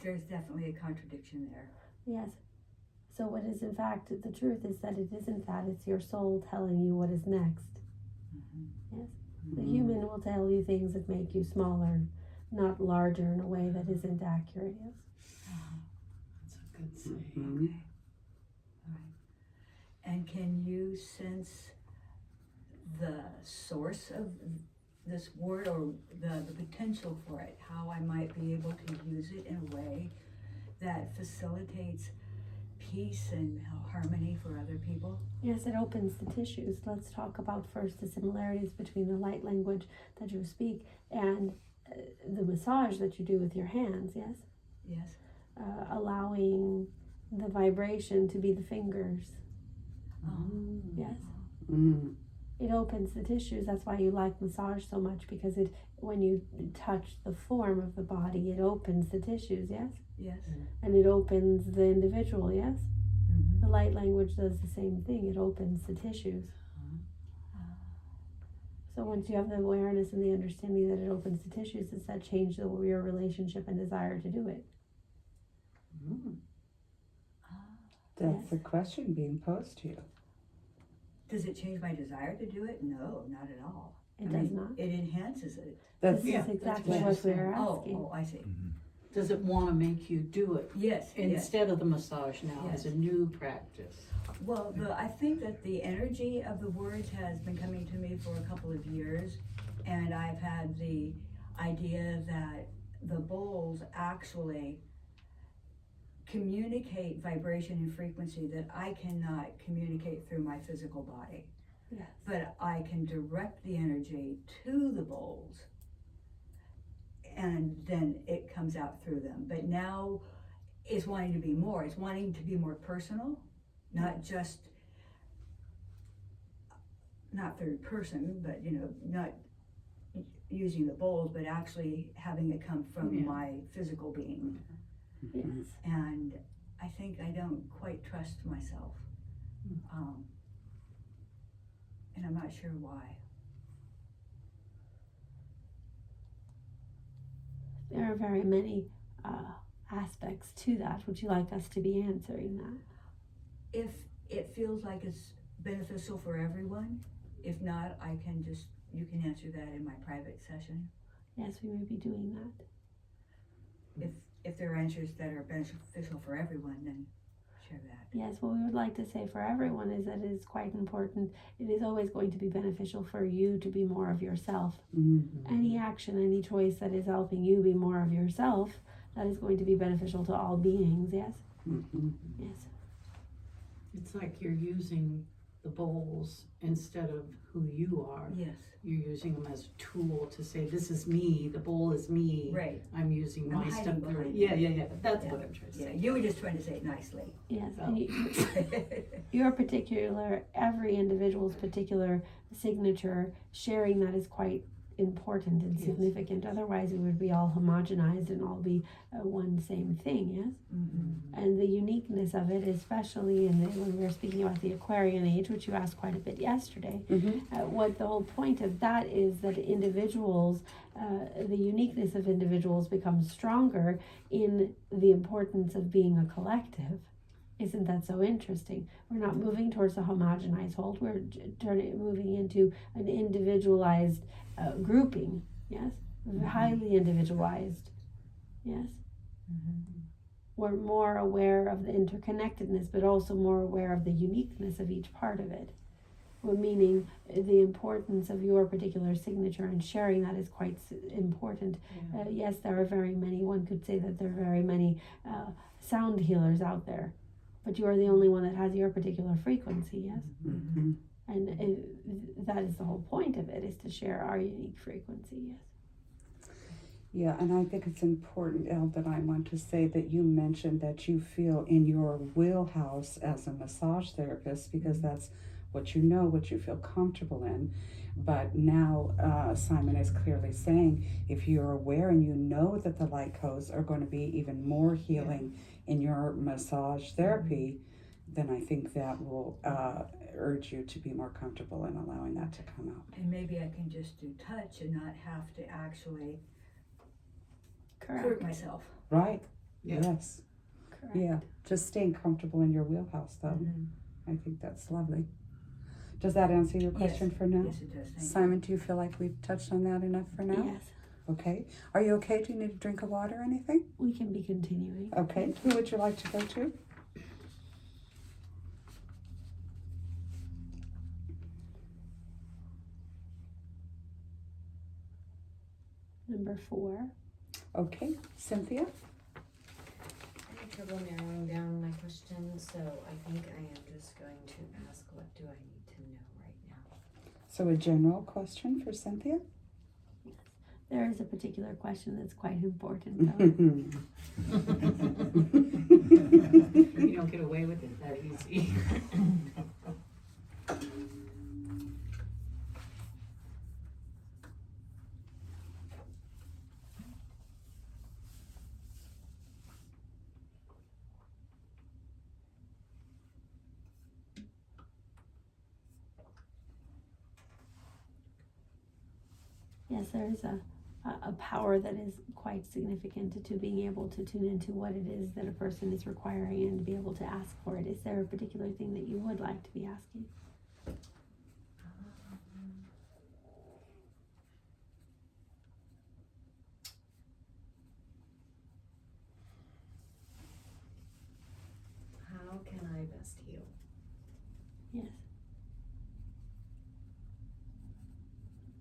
There's definitely a contradiction there. Yes. So what is in fact the truth is that it isn't that, it's your soul telling you what is next. Mm-hmm. Yes. The human will tell you things that make you smaller, not larger in a way that isn't accurate, yes? That's a good saying. Mm-hmm. Okay. All right. And can you sense the source of this word or the potential for it? How I might be able to use it in a way that facilitates peace and harmony for other people? Yes, it opens the tissues. Let's talk about first the similarities between the light language that you speak and the massage that you do with your hands, yes? Yes. Allowing the vibration to be the fingers. Yes. Mm. It opens the tissues. That's why you like massage so much, because when you touch the form of the body, it opens the tissues, yes? Yes. And it opens the individual, yes? Mm-hmm. The light language does the same thing. It opens the tissues. So once you have the awareness and the understanding that it opens the tissues, does that change your relationship and desire to do it? That's Yes. the question being posed to you. Does it change my desire to do it? No, not at all. It does not. It enhances it. That's This is exactly what we're asking. Oh, I see. Does it want to make you do it Yes, yes. instead of the massage now as a new practice? Well, I think that the energy of the words has been coming to me for a couple of years, and I've had the idea that the bowls actually communicate vibration and frequency that I cannot communicate through my physical body. Yes. But I can direct the energy to the bowls, and then it comes out through them. But now it's wanting to be more. It's wanting to be more personal, not just, not third person, but not using the bowls, but actually having it come from my physical being. Yes. And I think I don't quite trust myself. And I'm not sure why. There are very many aspects to that. Would you like us to be answering that? If it feels like it's beneficial for everyone, if not, you can answer that in my private session. Yes, we may be doing that. If there are answers that are beneficial for everyone, then share that. Yes, what we would like to say for everyone is that it is quite important. It is always going to be beneficial for you to be more of yourself. Mm-hmm. Any action, any choice that is helping you be more of yourself, that is going to be beneficial to all beings, yes? Mm-hmm. Yes. It's like you're using the bowls instead of who you are. Yes. You're using them as a tool to say, this is me, the bowl is me. Right. I'm using I'm my hiding stuff. behind Yeah. That's Yeah. what I'm trying to Yeah, say. you were just trying to say it nicely. Yes. Oh. And your particular, every individual's particular signature, sharing that is quite important and significant. Otherwise, it would be all homogenized and all be one same thing, yes? Mm-hmm. And the uniqueness of it, especially when we were speaking about the Aquarian age, which you asked quite a bit yesterday, what the whole point of that is that individuals, the uniqueness of individuals becomes stronger in the importance of being a collective. Isn't that so interesting? We're not moving towards a homogenized whole. We're moving into an individualized grouping. Yes, highly individualized. Yes. We're more aware of the interconnectedness, but also more aware of the uniqueness of each part of it. Well, meaning the importance of your particular signature and sharing that is quite important. Yeah. Yes, there are very many. One could say that there are very many sound healers out there. But you are the only one that has your particular frequency, yes? Mm-hmm. And that is the whole point of it, is to share our unique frequency, yes? Yeah, and I think it's important, Elle, that I want to say that you mentioned that you feel in your wheelhouse as a massage therapist, because that's what you know, what you feel comfortable in. But now Simon is clearly saying, if you're aware and you know that the light codes are going to be even more healing in your massage therapy, then I think that will urge you to be more comfortable in allowing that to come out. And maybe I can just do touch and not have to actually Correct. hurt myself. Right? Yeah. Yes. Correct. Yeah. Just staying comfortable in your wheelhouse, though. I think that's lovely. Does that answer your question for now? Yes, it does. Thank Simon, do you feel like we've touched on that enough for now? Yes. Okay. Are you okay? Do you need a drink of water or anything? We can be continuing. Okay. Who would you like to go to? Number 4. Okay. Cynthia? I have trouble narrowing down my questions, so I think I am just going to ask, what do I need to know right now? So a general question for Cynthia? There is a particular question that's quite important, though. You don't get away with it that easy. Yes, there is a power that is quite significant to being able to tune into what it is that a person is requiring and to be able to ask for it. Is there a particular thing that you would like to be asking? Yes.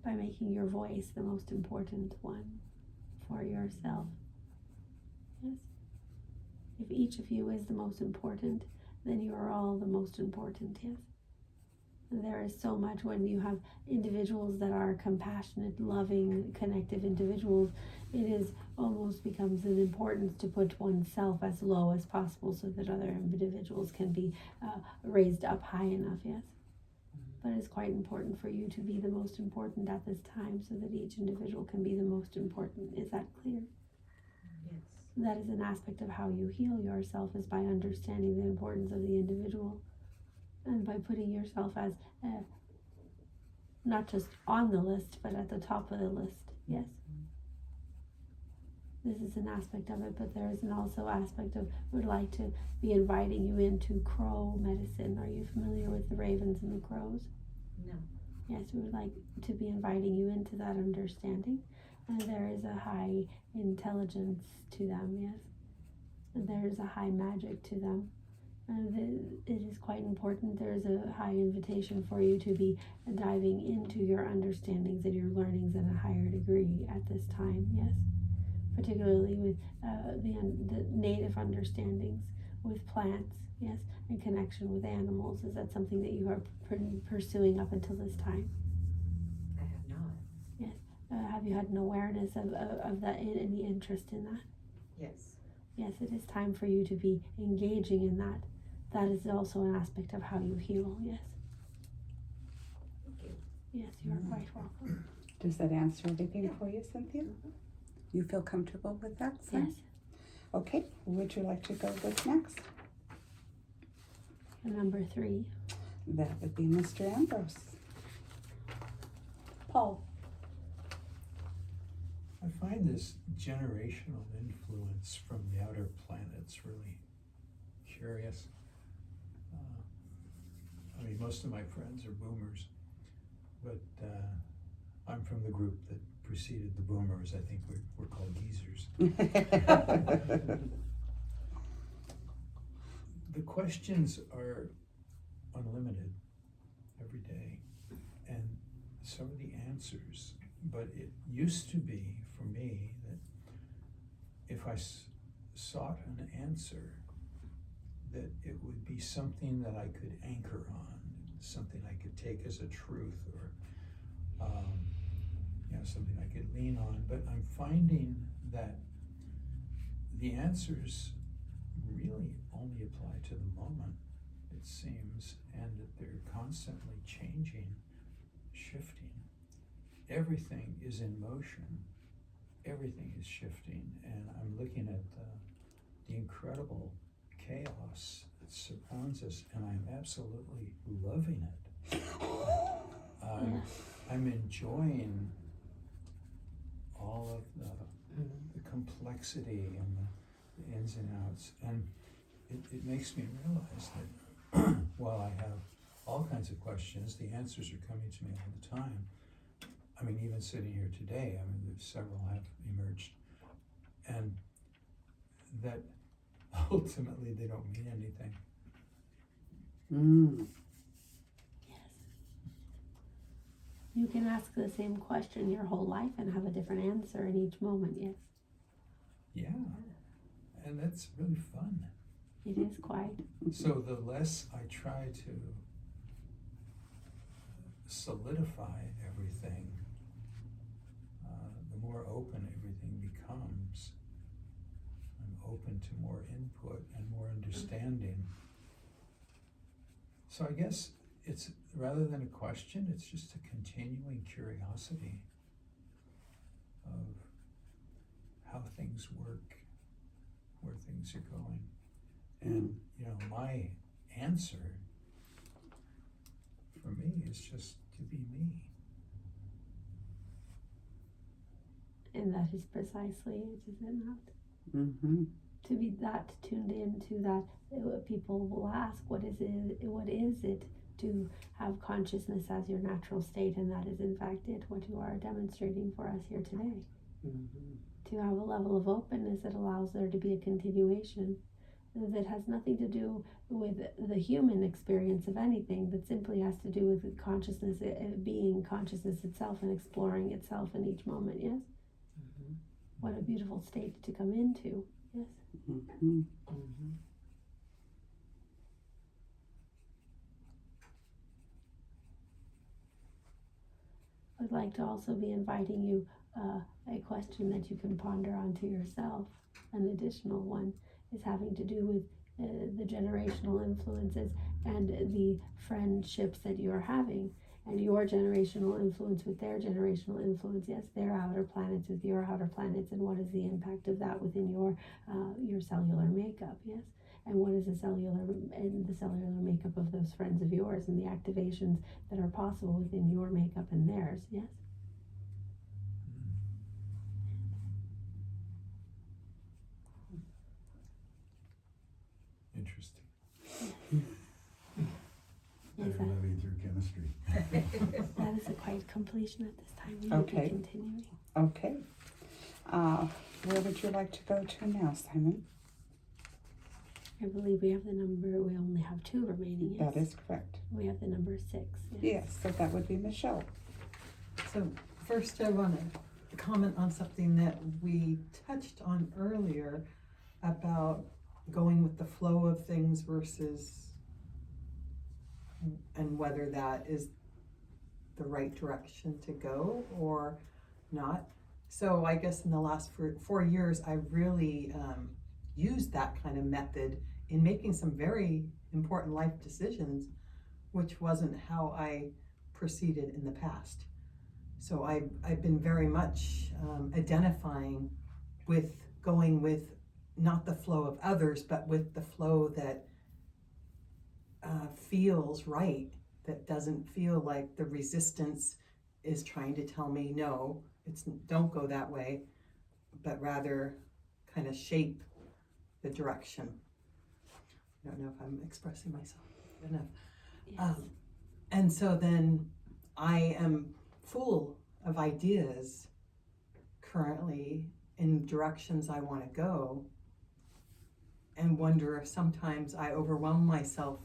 By making your voice the most important one for yourself. Yes. If each of you is the most important, then you are all the most important, yes. And there is so much when you have individuals that are compassionate, loving, connective individuals, it is almost becomes an importance to put oneself as low as possible so that other individuals can be raised up high enough, yes. But it's quite important for you to be the most important at this time so that each individual can be the most important. Is that clear? Yes. That is an aspect of how you heal yourself, is by understanding the importance of the individual and by putting yourself as not just on the list but at the top of the list. Yes. This is an aspect of it, but there is an also aspect of would like to be inviting you into crow medicine. Are you familiar with the ravens and the crows? No. Yes, we would like to be inviting you into that understanding. And there is a high intelligence to them, yes. And there is a high magic to them. And it is quite important. There is a high invitation for you to be diving into your understandings and your learnings at a higher degree at this time, yes. Particularly with the native understandings with plants, yes, and connection with animals. Is that something that you are pursuing up until this time? I have not. Yes. Have you had an awareness of that, any interest in that? Yes. Yes, it is time for you to be engaging in that. That is also an aspect of how you heal, yes. Thank you. Yes, you are quite welcome. Does that answer everything for you, Cynthia? You feel comfortable with that? So? Yes. Okay, who would you like to go with next? Number 3. That would be Mr. Ambrose. Paul. I find this generational influence from the outer planets really curious. I mean, most of my friends are boomers, but I'm from the group that preceded the boomers. I think we're called geezers. The questions are unlimited every day, and so are the answers. But it used to be for me that if I sought an answer, that it would be something that I could anchor on, something I could take as a truth, or something I could lean on. But I'm finding that the answers really only apply to the moment, it seems, and that they're constantly changing, shifting. Everything is in motion. Everything is shifting, and I'm looking at the incredible chaos that surrounds us, and I'm absolutely loving it. I'm enjoying all of the complexity and the ins and outs, and it makes me realize that while I have all kinds of questions, the answers are coming to me all the time. I mean, even sitting here today, I mean, several have emerged, and that ultimately they don't mean anything. Yes. You can ask the same question your whole life and have a different answer in each moment, yes. Yeah, and that's really fun. It is quite. So the less I try to solidify everything, the more open everything becomes. I'm open to more input and more understanding. So I guess it's, rather than a question, it's just a continuing curiosity of how things work, where things are going. And, my answer for me is just to be me. And that is precisely it, is it not? Mm-hmm. To be that tuned into that, people will ask, what is it to have consciousness as your natural state? And that is in fact it, what you are demonstrating for us here today. Mm-hmm. To have a level of openness that allows there to be a continuation that has nothing to do with the human experience of anything, but simply has to do with consciousness, being consciousness itself and exploring itself in each moment, yes? Mm-hmm. What a beautiful state to come into, yes? Mm-hmm. Mm-hmm. I'd like to also be inviting you a question that you can ponder onto yourself. An additional one is having to do with the generational influences and the friendships that you're having, and your generational influence with their generational influence. Yes, their outer planets with your outer planets, and what is the impact of that within your cellular makeup? Yes, and what is the cellular makeup of those friends of yours, and the activations that are possible within your makeup and theirs. Yes. Interesting. Better living through chemistry. That is a quite completion at this time. We Okay. will be continuing. Okay. Where would you like to go to now, Simon? I believe we have the number, we only have 2 remaining. Yes? That is correct. We have the number 6. Yes, so that would be Michelle. So first I want to comment on something that we touched on earlier about going with the flow of things versus, and whether that is the right direction to go or not. So I guess in the last 4 years, I really used that kind of method in making some very important life decisions, which wasn't how I proceeded in the past. So I've been very much identifying with going with not the flow of others, but with the flow that feels right, that doesn't feel like the resistance is trying to tell me, no, don't go that way, but rather kind of shape the direction. I don't know if I'm expressing myself enough. Yes. And so then I am full of ideas currently in directions I want to go, and wonder if sometimes I overwhelm myself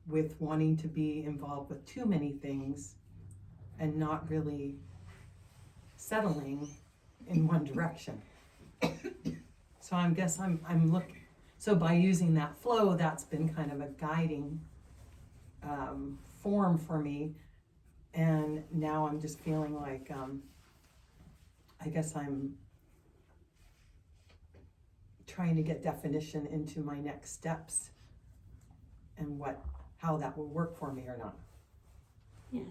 with wanting to be involved with too many things and not really settling in one direction. So I guess I'm looking, so by using that flow, that's been kind of a guiding form for me. And now I'm just feeling like, I guess I'm trying to get definition into my next steps and how that will work for me or not. Yes.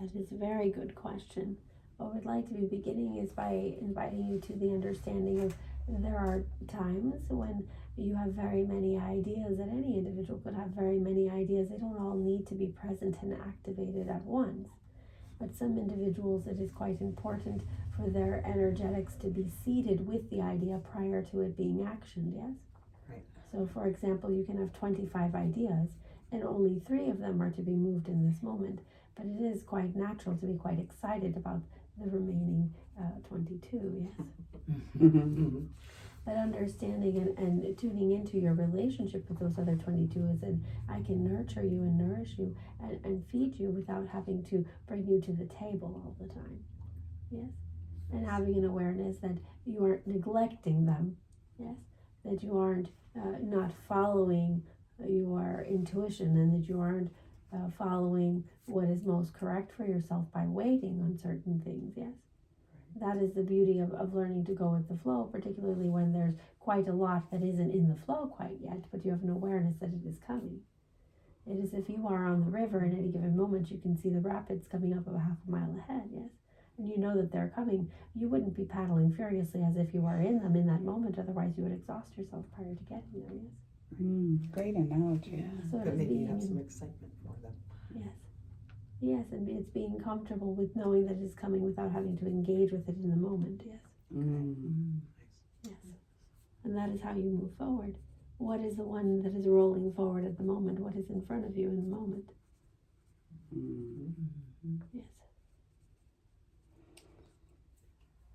That is a very good question. What we'd like to be beginning is by inviting you to the understanding of there are times when you have very many ideas, that any individual could have very many ideas. They don't all need to be present and activated at once. But some individuals, it is quite important for their energetics to be seated with the idea prior to it being actioned, yes? Right. So for example, you can have 25 ideas and only 3 of them are to be moved in this moment. But it is quite natural to be quite excited about the remaining 22, yes? But understanding and tuning into your relationship with those other 22 is that I can nurture you and nourish you and feed you without having to bring you to the table all the time, yes? And having an awareness that you aren't neglecting them, yes? That you aren't not following your intuition, and that you aren't following what is most correct for yourself by waiting on certain things, yes? That is the beauty of learning to go with the flow, particularly when there's quite a lot that isn't in the flow quite yet, but you have an awareness that it is coming. It is if you are on the river and at any given moment you can see the rapids coming up a half a mile ahead, yes? And you know that they're coming, you wouldn't be paddling furiously as if you are in them in that moment, otherwise you would exhaust yourself prior to getting there, yes? Great analogy. Yeah, So but maybe you have being- some excitement for them. Yes. Yes, and it's being comfortable with knowing that it's coming without having to engage with it in the moment, yes. Yes. And that is how you move forward. What is the one that is rolling forward at the moment? What is in front of you in the moment? Yes.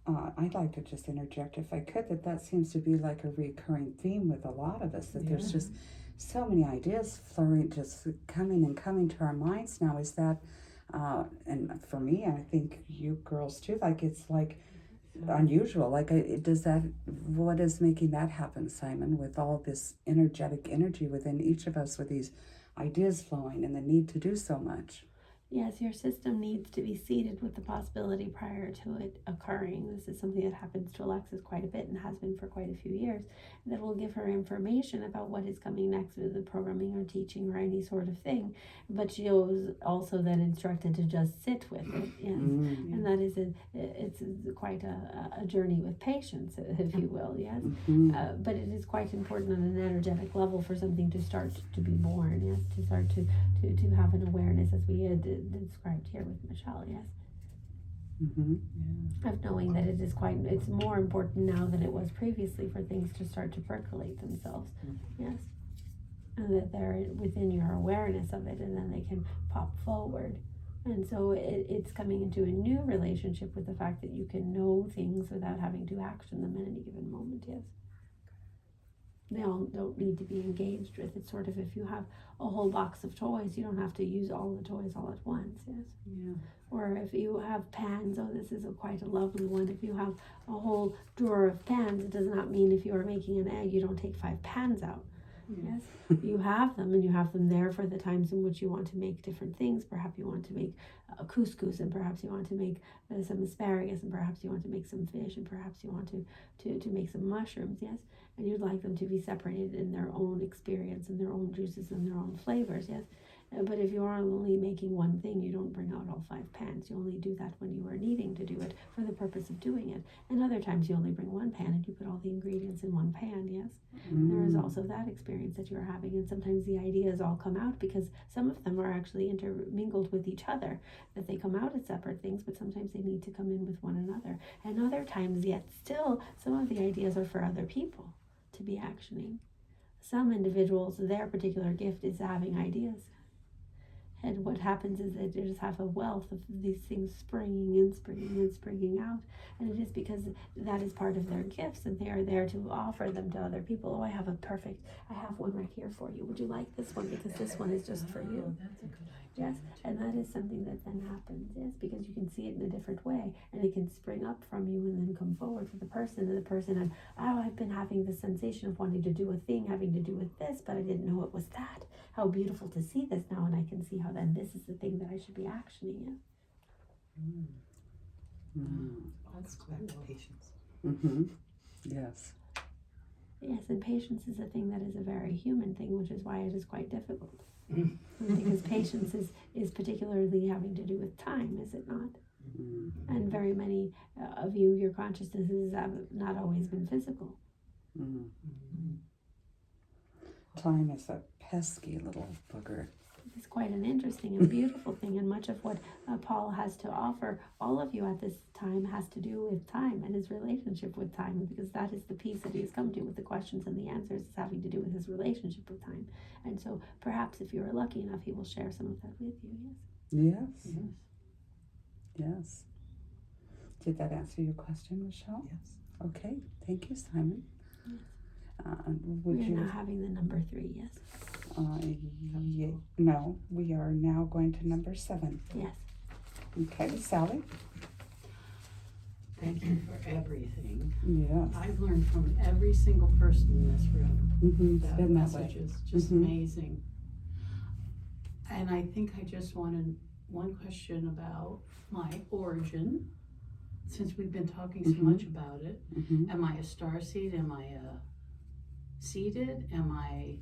I'd like to just interject if I could, that seems to be like a recurring theme with a lot of us, that there's just so many ideas flurrying, just coming to our minds now. Is that, and for me, I think you girls too, like it's like unusual. Like, what is making that happen, Simon, with all this energetic energy within each of us, with these ideas flowing and the need to do so much? Yes, your system needs to be seeded with the possibility prior to it occurring. This is something that happens to Alexis quite a bit and has been for quite a few years. That will give her information about what is coming next with the programming or teaching or any sort of thing. But she was also then instructed to just sit with it. Yes, and that is it's quite a journey with patience, if you will. Yes, but it is quite important on an energetic level for something to start to be born. Yes, to start to have an awareness, as we had described here with Michelle. Yes, of knowing that it's more important now than it was previously for things to start to percolate themselves. Yes, and that they're within your awareness of it, and then they can pop forward. And so it's coming into a new relationship with the fact that you can know things without having to action them at any given moment. Yes, they all don't need to be engaged with. It's sort of, if you have a whole box of toys, you don't have to use all the toys all at once. Yes. Yeah. Or if you have pans, this is quite a lovely one. If you have a whole drawer of pans, it does not mean if you are making an egg, you don't take 5 pans out. Yes, you have them, and you have them there for the times in which you want to make different things. Perhaps you want to make couscous, and perhaps you want to make some asparagus, and perhaps you want to make some fish, and perhaps you want to make some mushrooms. Yes, and you'd like them to be separated in their own experience and their own juices and their own flavors. Yes. But if you are only making one thing, you don't bring out all 5 pans. You only do that when you are needing to do it for the purpose of doing it. And other times you only bring 1 pan and you put all the ingredients in 1 pan, yes? There is also that experience that you're having. And sometimes the ideas all come out because some of them are actually intermingled with each other, that they come out as separate things, but sometimes they need to come in with one another. And other times, yet still, some of the ideas are for other people to be actioning. Some individuals, their particular gift is having ideas. And what happens is that they just have a wealth of these things springing out. And it is because that is part of their gifts, and they are there to offer them to other people. I have one right here for you. Would you like this one? Because this one is just for you. That's a good idea. Yes, and that is something that then happens, yes, because you can see it in a different way, and it can spring up from you and then come forward to the person, and I've been having this sensation of wanting to do a thing having to do with this, but I didn't know it was that. How beautiful to see this now, and I can see how then this is the thing that I should be actioning in. Let's go back to patience. Yes. Yes, and patience is a thing that is a very human thing, which is why it is quite difficult. Because patience is particularly having to do with time, is it not? And very many of you, your consciousnesses have not always been physical. Time is a pesky little booger. It's quite an interesting and beautiful thing, and much of what Paul has to offer all of you at this time has to do with time and his relationship with time, because that is the piece that he has come to with the questions and the answers, is having to do with his relationship with time. And so perhaps if you are lucky enough, he will share some of that with you. Yes. Yes. Did that answer your question, Michelle? Yes. Okay, thank you, Simon. Yes. Would We are you? now having the number 3, yes. No, we are now going to number 7. Yes. Okay, Sally? Thank you for everything. Yes. I've learned from every single person in this room. It's been that way. Messages, just amazing. And I think I just wanted one question about my origin, since we've been talking so much about it. Am I a star seed? Am I a seeded? Am I,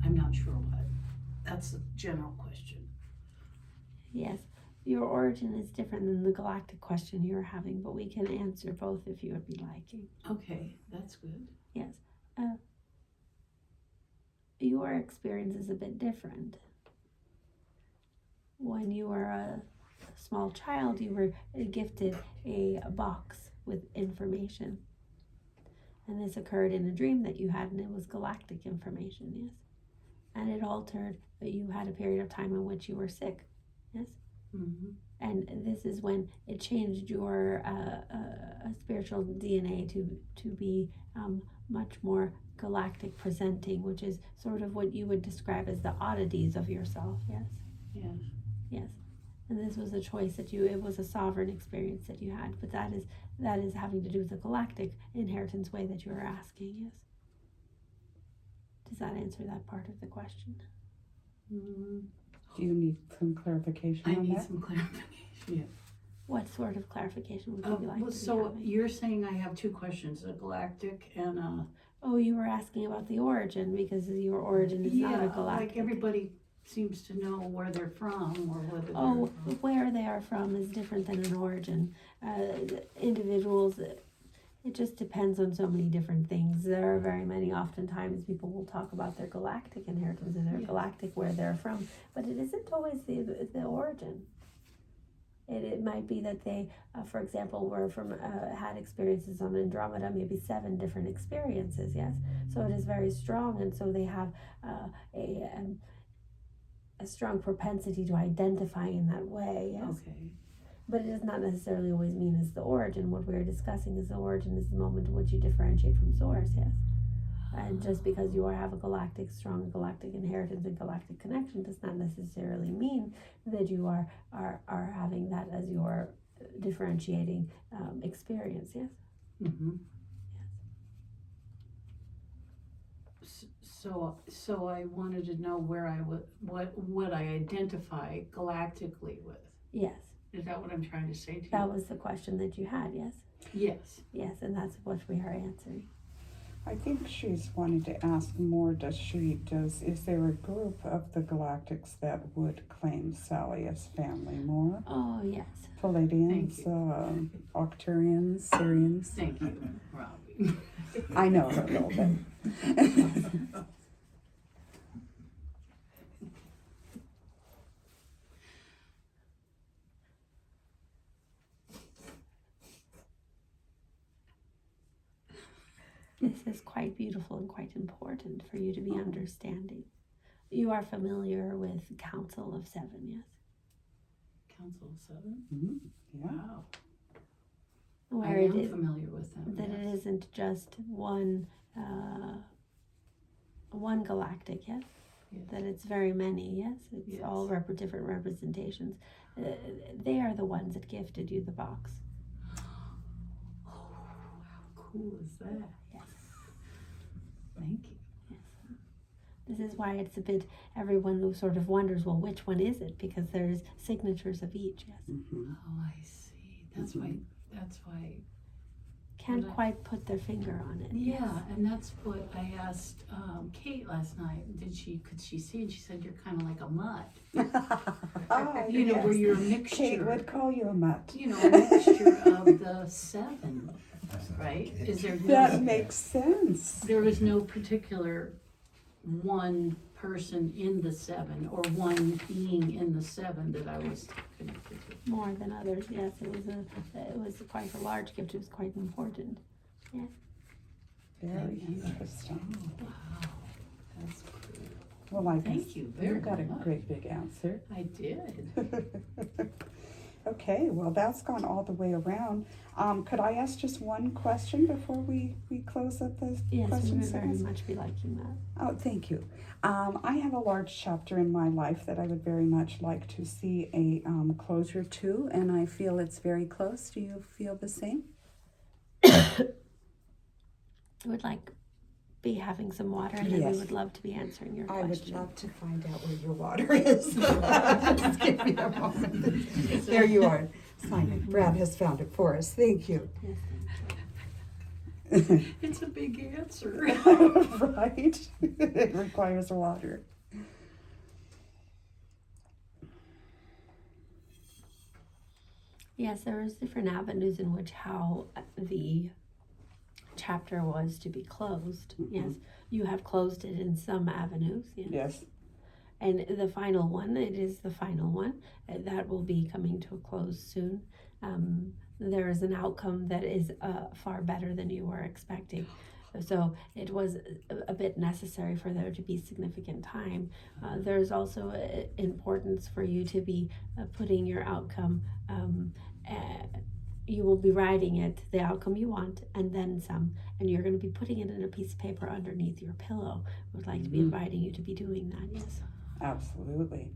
I'm not sure what. That's a general question. Yes. Your origin is different than the galactic question you're having, but we can answer both if you would be liking. Okay, that's good. Yes. Your experience is a bit different. When you were a small child, you were gifted a box with information. And this occurred in a dream that you had, and it was galactic information, yes? And it altered, you had a period of time in which you were sick, yes? And this is when it changed your spiritual DNA to be much more galactic presenting, which is sort of what you would describe as the oddities of yourself. Yes. Yes. Yes. And this was a choice that it was a sovereign experience that you had, but that is having to do with the galactic inheritance way that you are asking. Yes. Does that answer that part of the question? Mm-hmm. Do you need some clarification I on need that? some clarification. Yeah. What sort of clarification would you like to be So having? you're saying I have two questions, a galactic and a... Oh, you were asking about the origin, because your origin is not a galactic. Like everybody seems to know where they're from or whether they're Oh, from. where they are from is different than an origin. Individuals, it just depends on so many different things. There are very many, oftentimes people will talk about their galactic inheritance and their galactic where they're from, but it isn't always the origin. It might be that they, for example, were from had experiences on Andromeda, maybe 7 different experiences. Yes, so it is very strong, and so they have a strong propensity to identify in that way. Yes. Okay. But it does not necessarily always mean is the origin. What we're discussing is the origin is the moment in which you differentiate from source. Yes. And just because you have a strong galactic inheritance and galactic connection does not necessarily mean that you are having that as your differentiating experience. Yes. Mm-hmm. So I wanted to know where I would what I identify galactically with. Yes. Is that what I'm trying to say to you? That was the question that you had. Yes. Yes. Yes, and that's what we are answering. I think she's wanting to ask more, is there a group of the galactics that would claim Sally as family more? Oh, yes. Palladians, Octurians, Syrians. Thank you, Robbie. I know her a little bit. This is quite beautiful and quite important for you to be understanding. You are familiar with Council of 7, yes? Council of 7? Mm-hmm. Yeah. Wow. Where I am familiar with them. That yes. it isn't just one galactic, yes? Yes. That it's very many, yes? It's Yes. all different representations. They are the ones that gifted you the box. Oh, how cool is that? Yes. Thank you. Yes. This is why it's a bit, everyone who sort of wonders, well, which one is it? Because there's signatures of each, yes. Mm-hmm. Oh, I see. That's why. Can't quite put their finger on it. Yeah, Yes. and that's what I asked Kate last night. Could she see? And she said, you're kind of like a mutt. You know, where you're a mixture. Kate would call you a mutt. You know, a mixture of the 7, right? Is there That makes sense. There is no particular one person in the 7 or one being in the 7 that I was connected to. More than others, yes. It was quite a large gift. It was quite important. Yes. Very interesting. Wow, that's cool. Well, I Thank you very got a much. great big answer. I did. Okay, well, that's gone all the way around. Could I ask just one question before we close up the Yes, we question would very segments? much be liking that. Oh, thank you. I have a large chapter in my life that I would very much like to see a closure to, and I feel it's very close. Do you feel the same? I would be having some water, and then Yes. we would love to be answering your I question. would love to find out where your water is. Just give me a moment. There you are. Simon, Brad has found it for us. Thank you. Yes, It's a big answer. Right? It requires water. yes, there was different avenues in which how the chapter was to be closed. Mm-hmm. Yes, you have closed it in some avenues. Yes. Yes. And the final one, it is the final one. That will be coming to a close soon. There is an outcome that is far better than you were expecting. So it was a bit necessary for there to be significant time. There's also importance for you to be putting your outcome, you will be writing it, the outcome you want, and then some, and you're going to be putting it in a piece of paper underneath your pillow. I would like to be inviting you to be doing that, yes. Absolutely.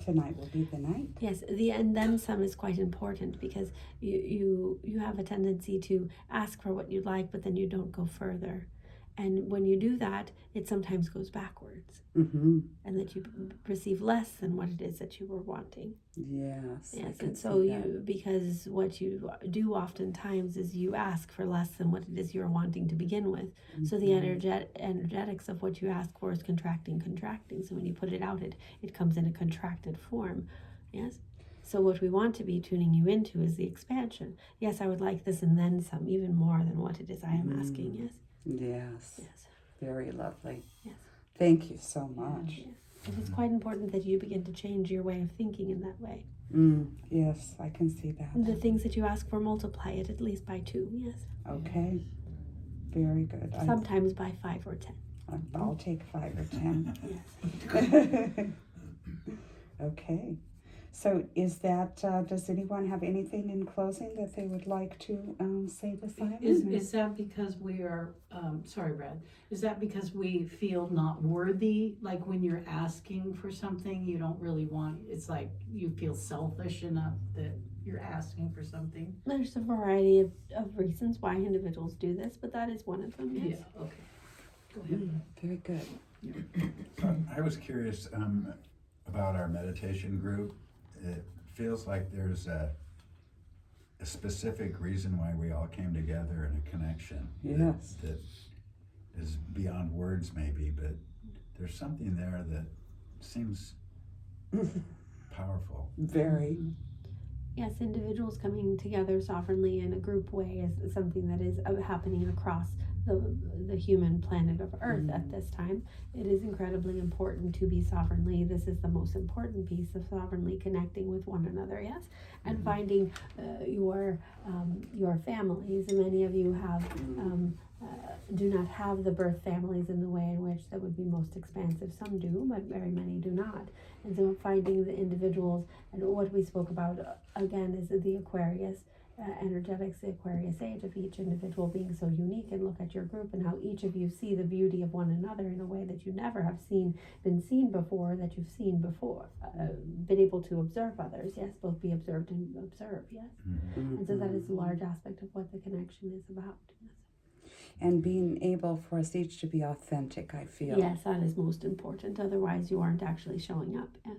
Tonight will be the night. Yes, the and then some is quite important because you have a tendency to ask for what you'd like, but then you don't go further. And when you do that, it sometimes goes backwards. Mm-hmm. And that you receive less than what it is that you were wanting. Yes. Yes, and so because what you do oftentimes is you ask for less than what it is you're wanting to begin with. Mm-hmm. So the energetics of what you ask for is contracting. So when you put it out, it comes in a contracted form. Yes. So what we want to be tuning you into is the expansion. Yes, I would like this and then some, even more than what it is I am asking. Yes. Yes. Yes. Very lovely. Yes. Thank you so much. Yes. It is quite important that you begin to change your way of thinking in that way. Yes, I can see that. The things that you ask for, multiply it at least by 2. Yes. Okay. Very good. Sometimes by 5 or 10. I'll take 5 or 10. Yes. Okay. So is that, does anyone have anything in closing that they would like to say to Simon? Is that because we are, sorry Brad, is that because we feel not worthy? Like when you're asking for something you don't really want, it's like you feel selfish enough that you're asking for something? There's a variety of reasons why individuals do this, but that is one of them, yes. Yeah, okay. Go ahead. Very good. So I was curious about our meditation group. It feels like there's a specific reason why we all came together in a connection. Yes. That is beyond words maybe, but there's something there that seems powerful. Very. Yes, individuals coming together sovereignly in a group way is something that is happening across the human planet of Earth at this time. It is incredibly important to be sovereignly. This is the most important piece of sovereignly connecting with one another, yes, and finding your families. And many of you have do not have the birth families in the way in which that would be most expansive. Some do, but very many do not. And so finding the individuals, and what we spoke about again is the Aquarius energetics, the Aquarius age of each individual being so unique, and look at your group and how each of you see the beauty of one another in a way that you never have been seen before, that you've seen before, been able to observe others, yes, both be observed and observe, yes. And so that is a large aspect of what the connection is about, yes. And being able for us each to be authentic, I feel. Yes, that is most important, otherwise you aren't actually showing up, yes.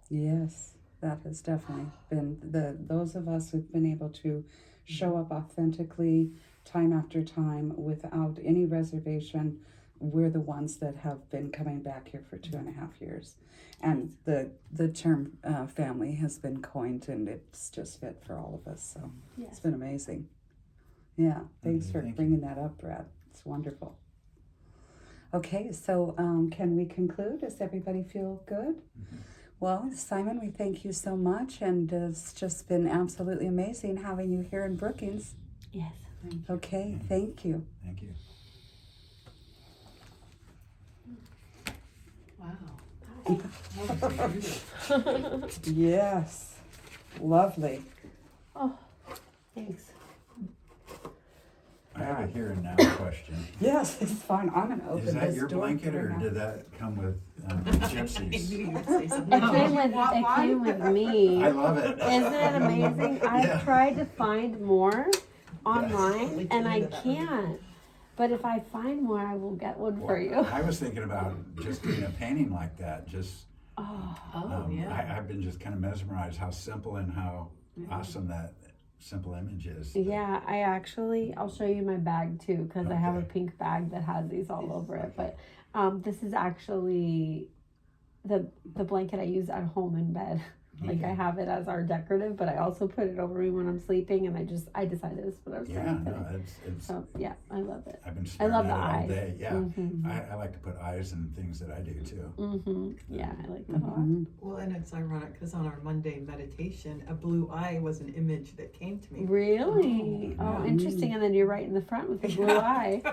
Yes. That has definitely been those of us who've been able to show up authentically time after time without any reservation. We're the ones that have been coming back here for 2.5 years. And the term family has been coined, and it's just fit for all of us. So yes. It's been amazing. Yeah, thanks for bringing that up, Brad. It's wonderful. Okay, so can we conclude? Does everybody feel good? Mm-hmm. Well, Simon, we thank you so much, and it's just been absolutely amazing having you here in Brookings. Yes. Thank you. Okay, thank you. Thank you. Wow. Yes. Lovely. Oh, thanks. I have a here and now question. Yes, it's fine. I'm going to open this door. Is that your blanket, or did that come with gypsies? It came with me. I love it. Isn't it amazing? I've tried to find more online, and I can't. But if I find more, I will get one for you. I was thinking about just doing a painting like that. Just yeah. I've been just kind of mesmerized how simple and how awesome that simple image is. Yeah, I'll show you my bag too, because I have a pink bag that has these all over it. But this is actually the blanket I use at home in bed. Like I have it as our decorative, but I also put it over me when I'm sleeping, and I decided this is what I was Yeah, going to no, it's. So yeah, I love it. I've been I staring love at the it all eyes. day. Yeah, Mm-hmm. I like to put eyes in things that I do too. Yeah, I like that a lot. Well, and it's ironic because on our Monday meditation, a blue eye was an image that came to me. Really? Oh, Oh, yeah. interesting. And then you're right in the front with the blue eye. I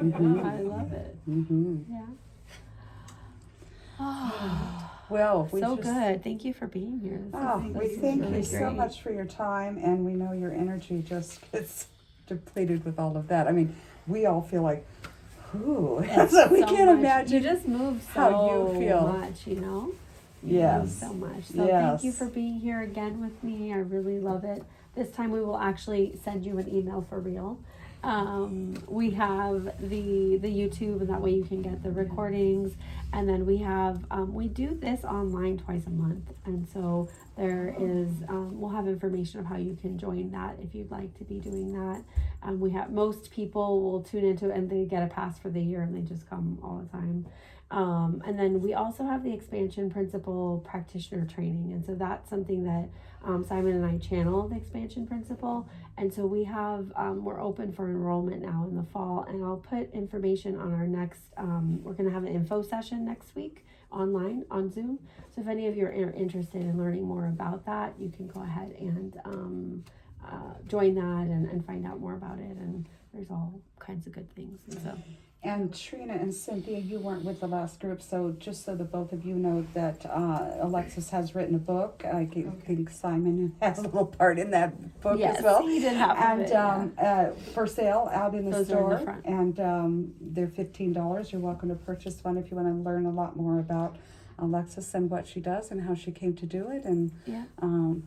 love it. Yeah. Oh, Well, we so just, good. Thank you for being here. we This is thank really you so great. much for your time, and we know your energy just gets depleted with all of that. I mean, we all feel like, ooh, It's so we so can't much. imagine You just move so how you feel. much, you know? You Yes. move so much. So thank you Yes. for being here again with me. I really love it. This time we will actually send you an email for real. We have the YouTube, and that way you can get the recordings. And then we have we do this online twice a month, and so there is we'll have information of how you can join that if you'd like to be doing that. We have most people will tune into it and they get a pass for the year and they just come all the time. And then we also have the expansion principle practitioner training, and so that's something that Simon and I channel the expansion principle, and so we have we're open for enrollment now in the fall, and I'll put information on our next we're going to have an info session next week online on Zoom. So if any of you are interested in learning more about that, you can go ahead and join that and find out more about it, and there's all kinds of good things. And so And Trina and Cynthia, you weren't with the last group, so just so the both of you know that Alexis has written a book. I think Simon has a little part in that book yes, as well. he did half And of it, yeah. for sale out in the Those are store. in the front. And they're $15. You're welcome to purchase one if you want to learn a lot more about Alexis and what she does and how she came to do it. And Yeah.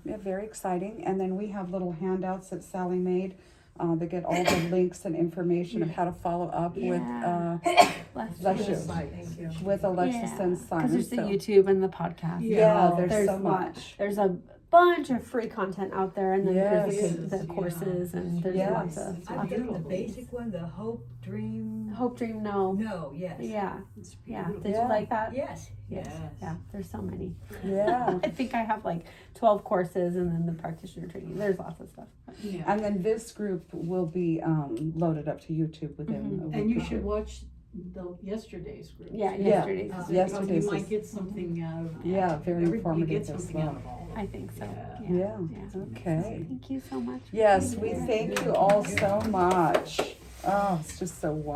very exciting. And then we have little handouts that Sally made. They get all the links and information of how to follow up with Bless you. Thank you. with Alexis and Simon. Because there's the So- YouTube and the podcast. Yeah, Oh, there's so much. There's a bunch of free content out there, and then there's Yes. the courses, and there's Yes. lots of I've done the things. basic one, the Hope Dream. Hope Dream No. No, yes. Yeah. It's Yeah. beautiful. Did Yeah. you like that? Yes. Yes. Yeah. There's so many. Yeah. I think I have like 12 courses, and then the practitioner training. There's lots of stuff. Yeah. And then this group will be loaded up to YouTube within a week. And you or should two. watch yesterday's group. Yeah. Yeah. Yesterday's. Yesterday's You might is- get something out of that. Yeah, very You informative get as something well. out of all of it. I think so. Yeah. Yeah. Okay. Thank you so much. for Yes, being we here. thank you all so much. Oh, it's just so wonderful.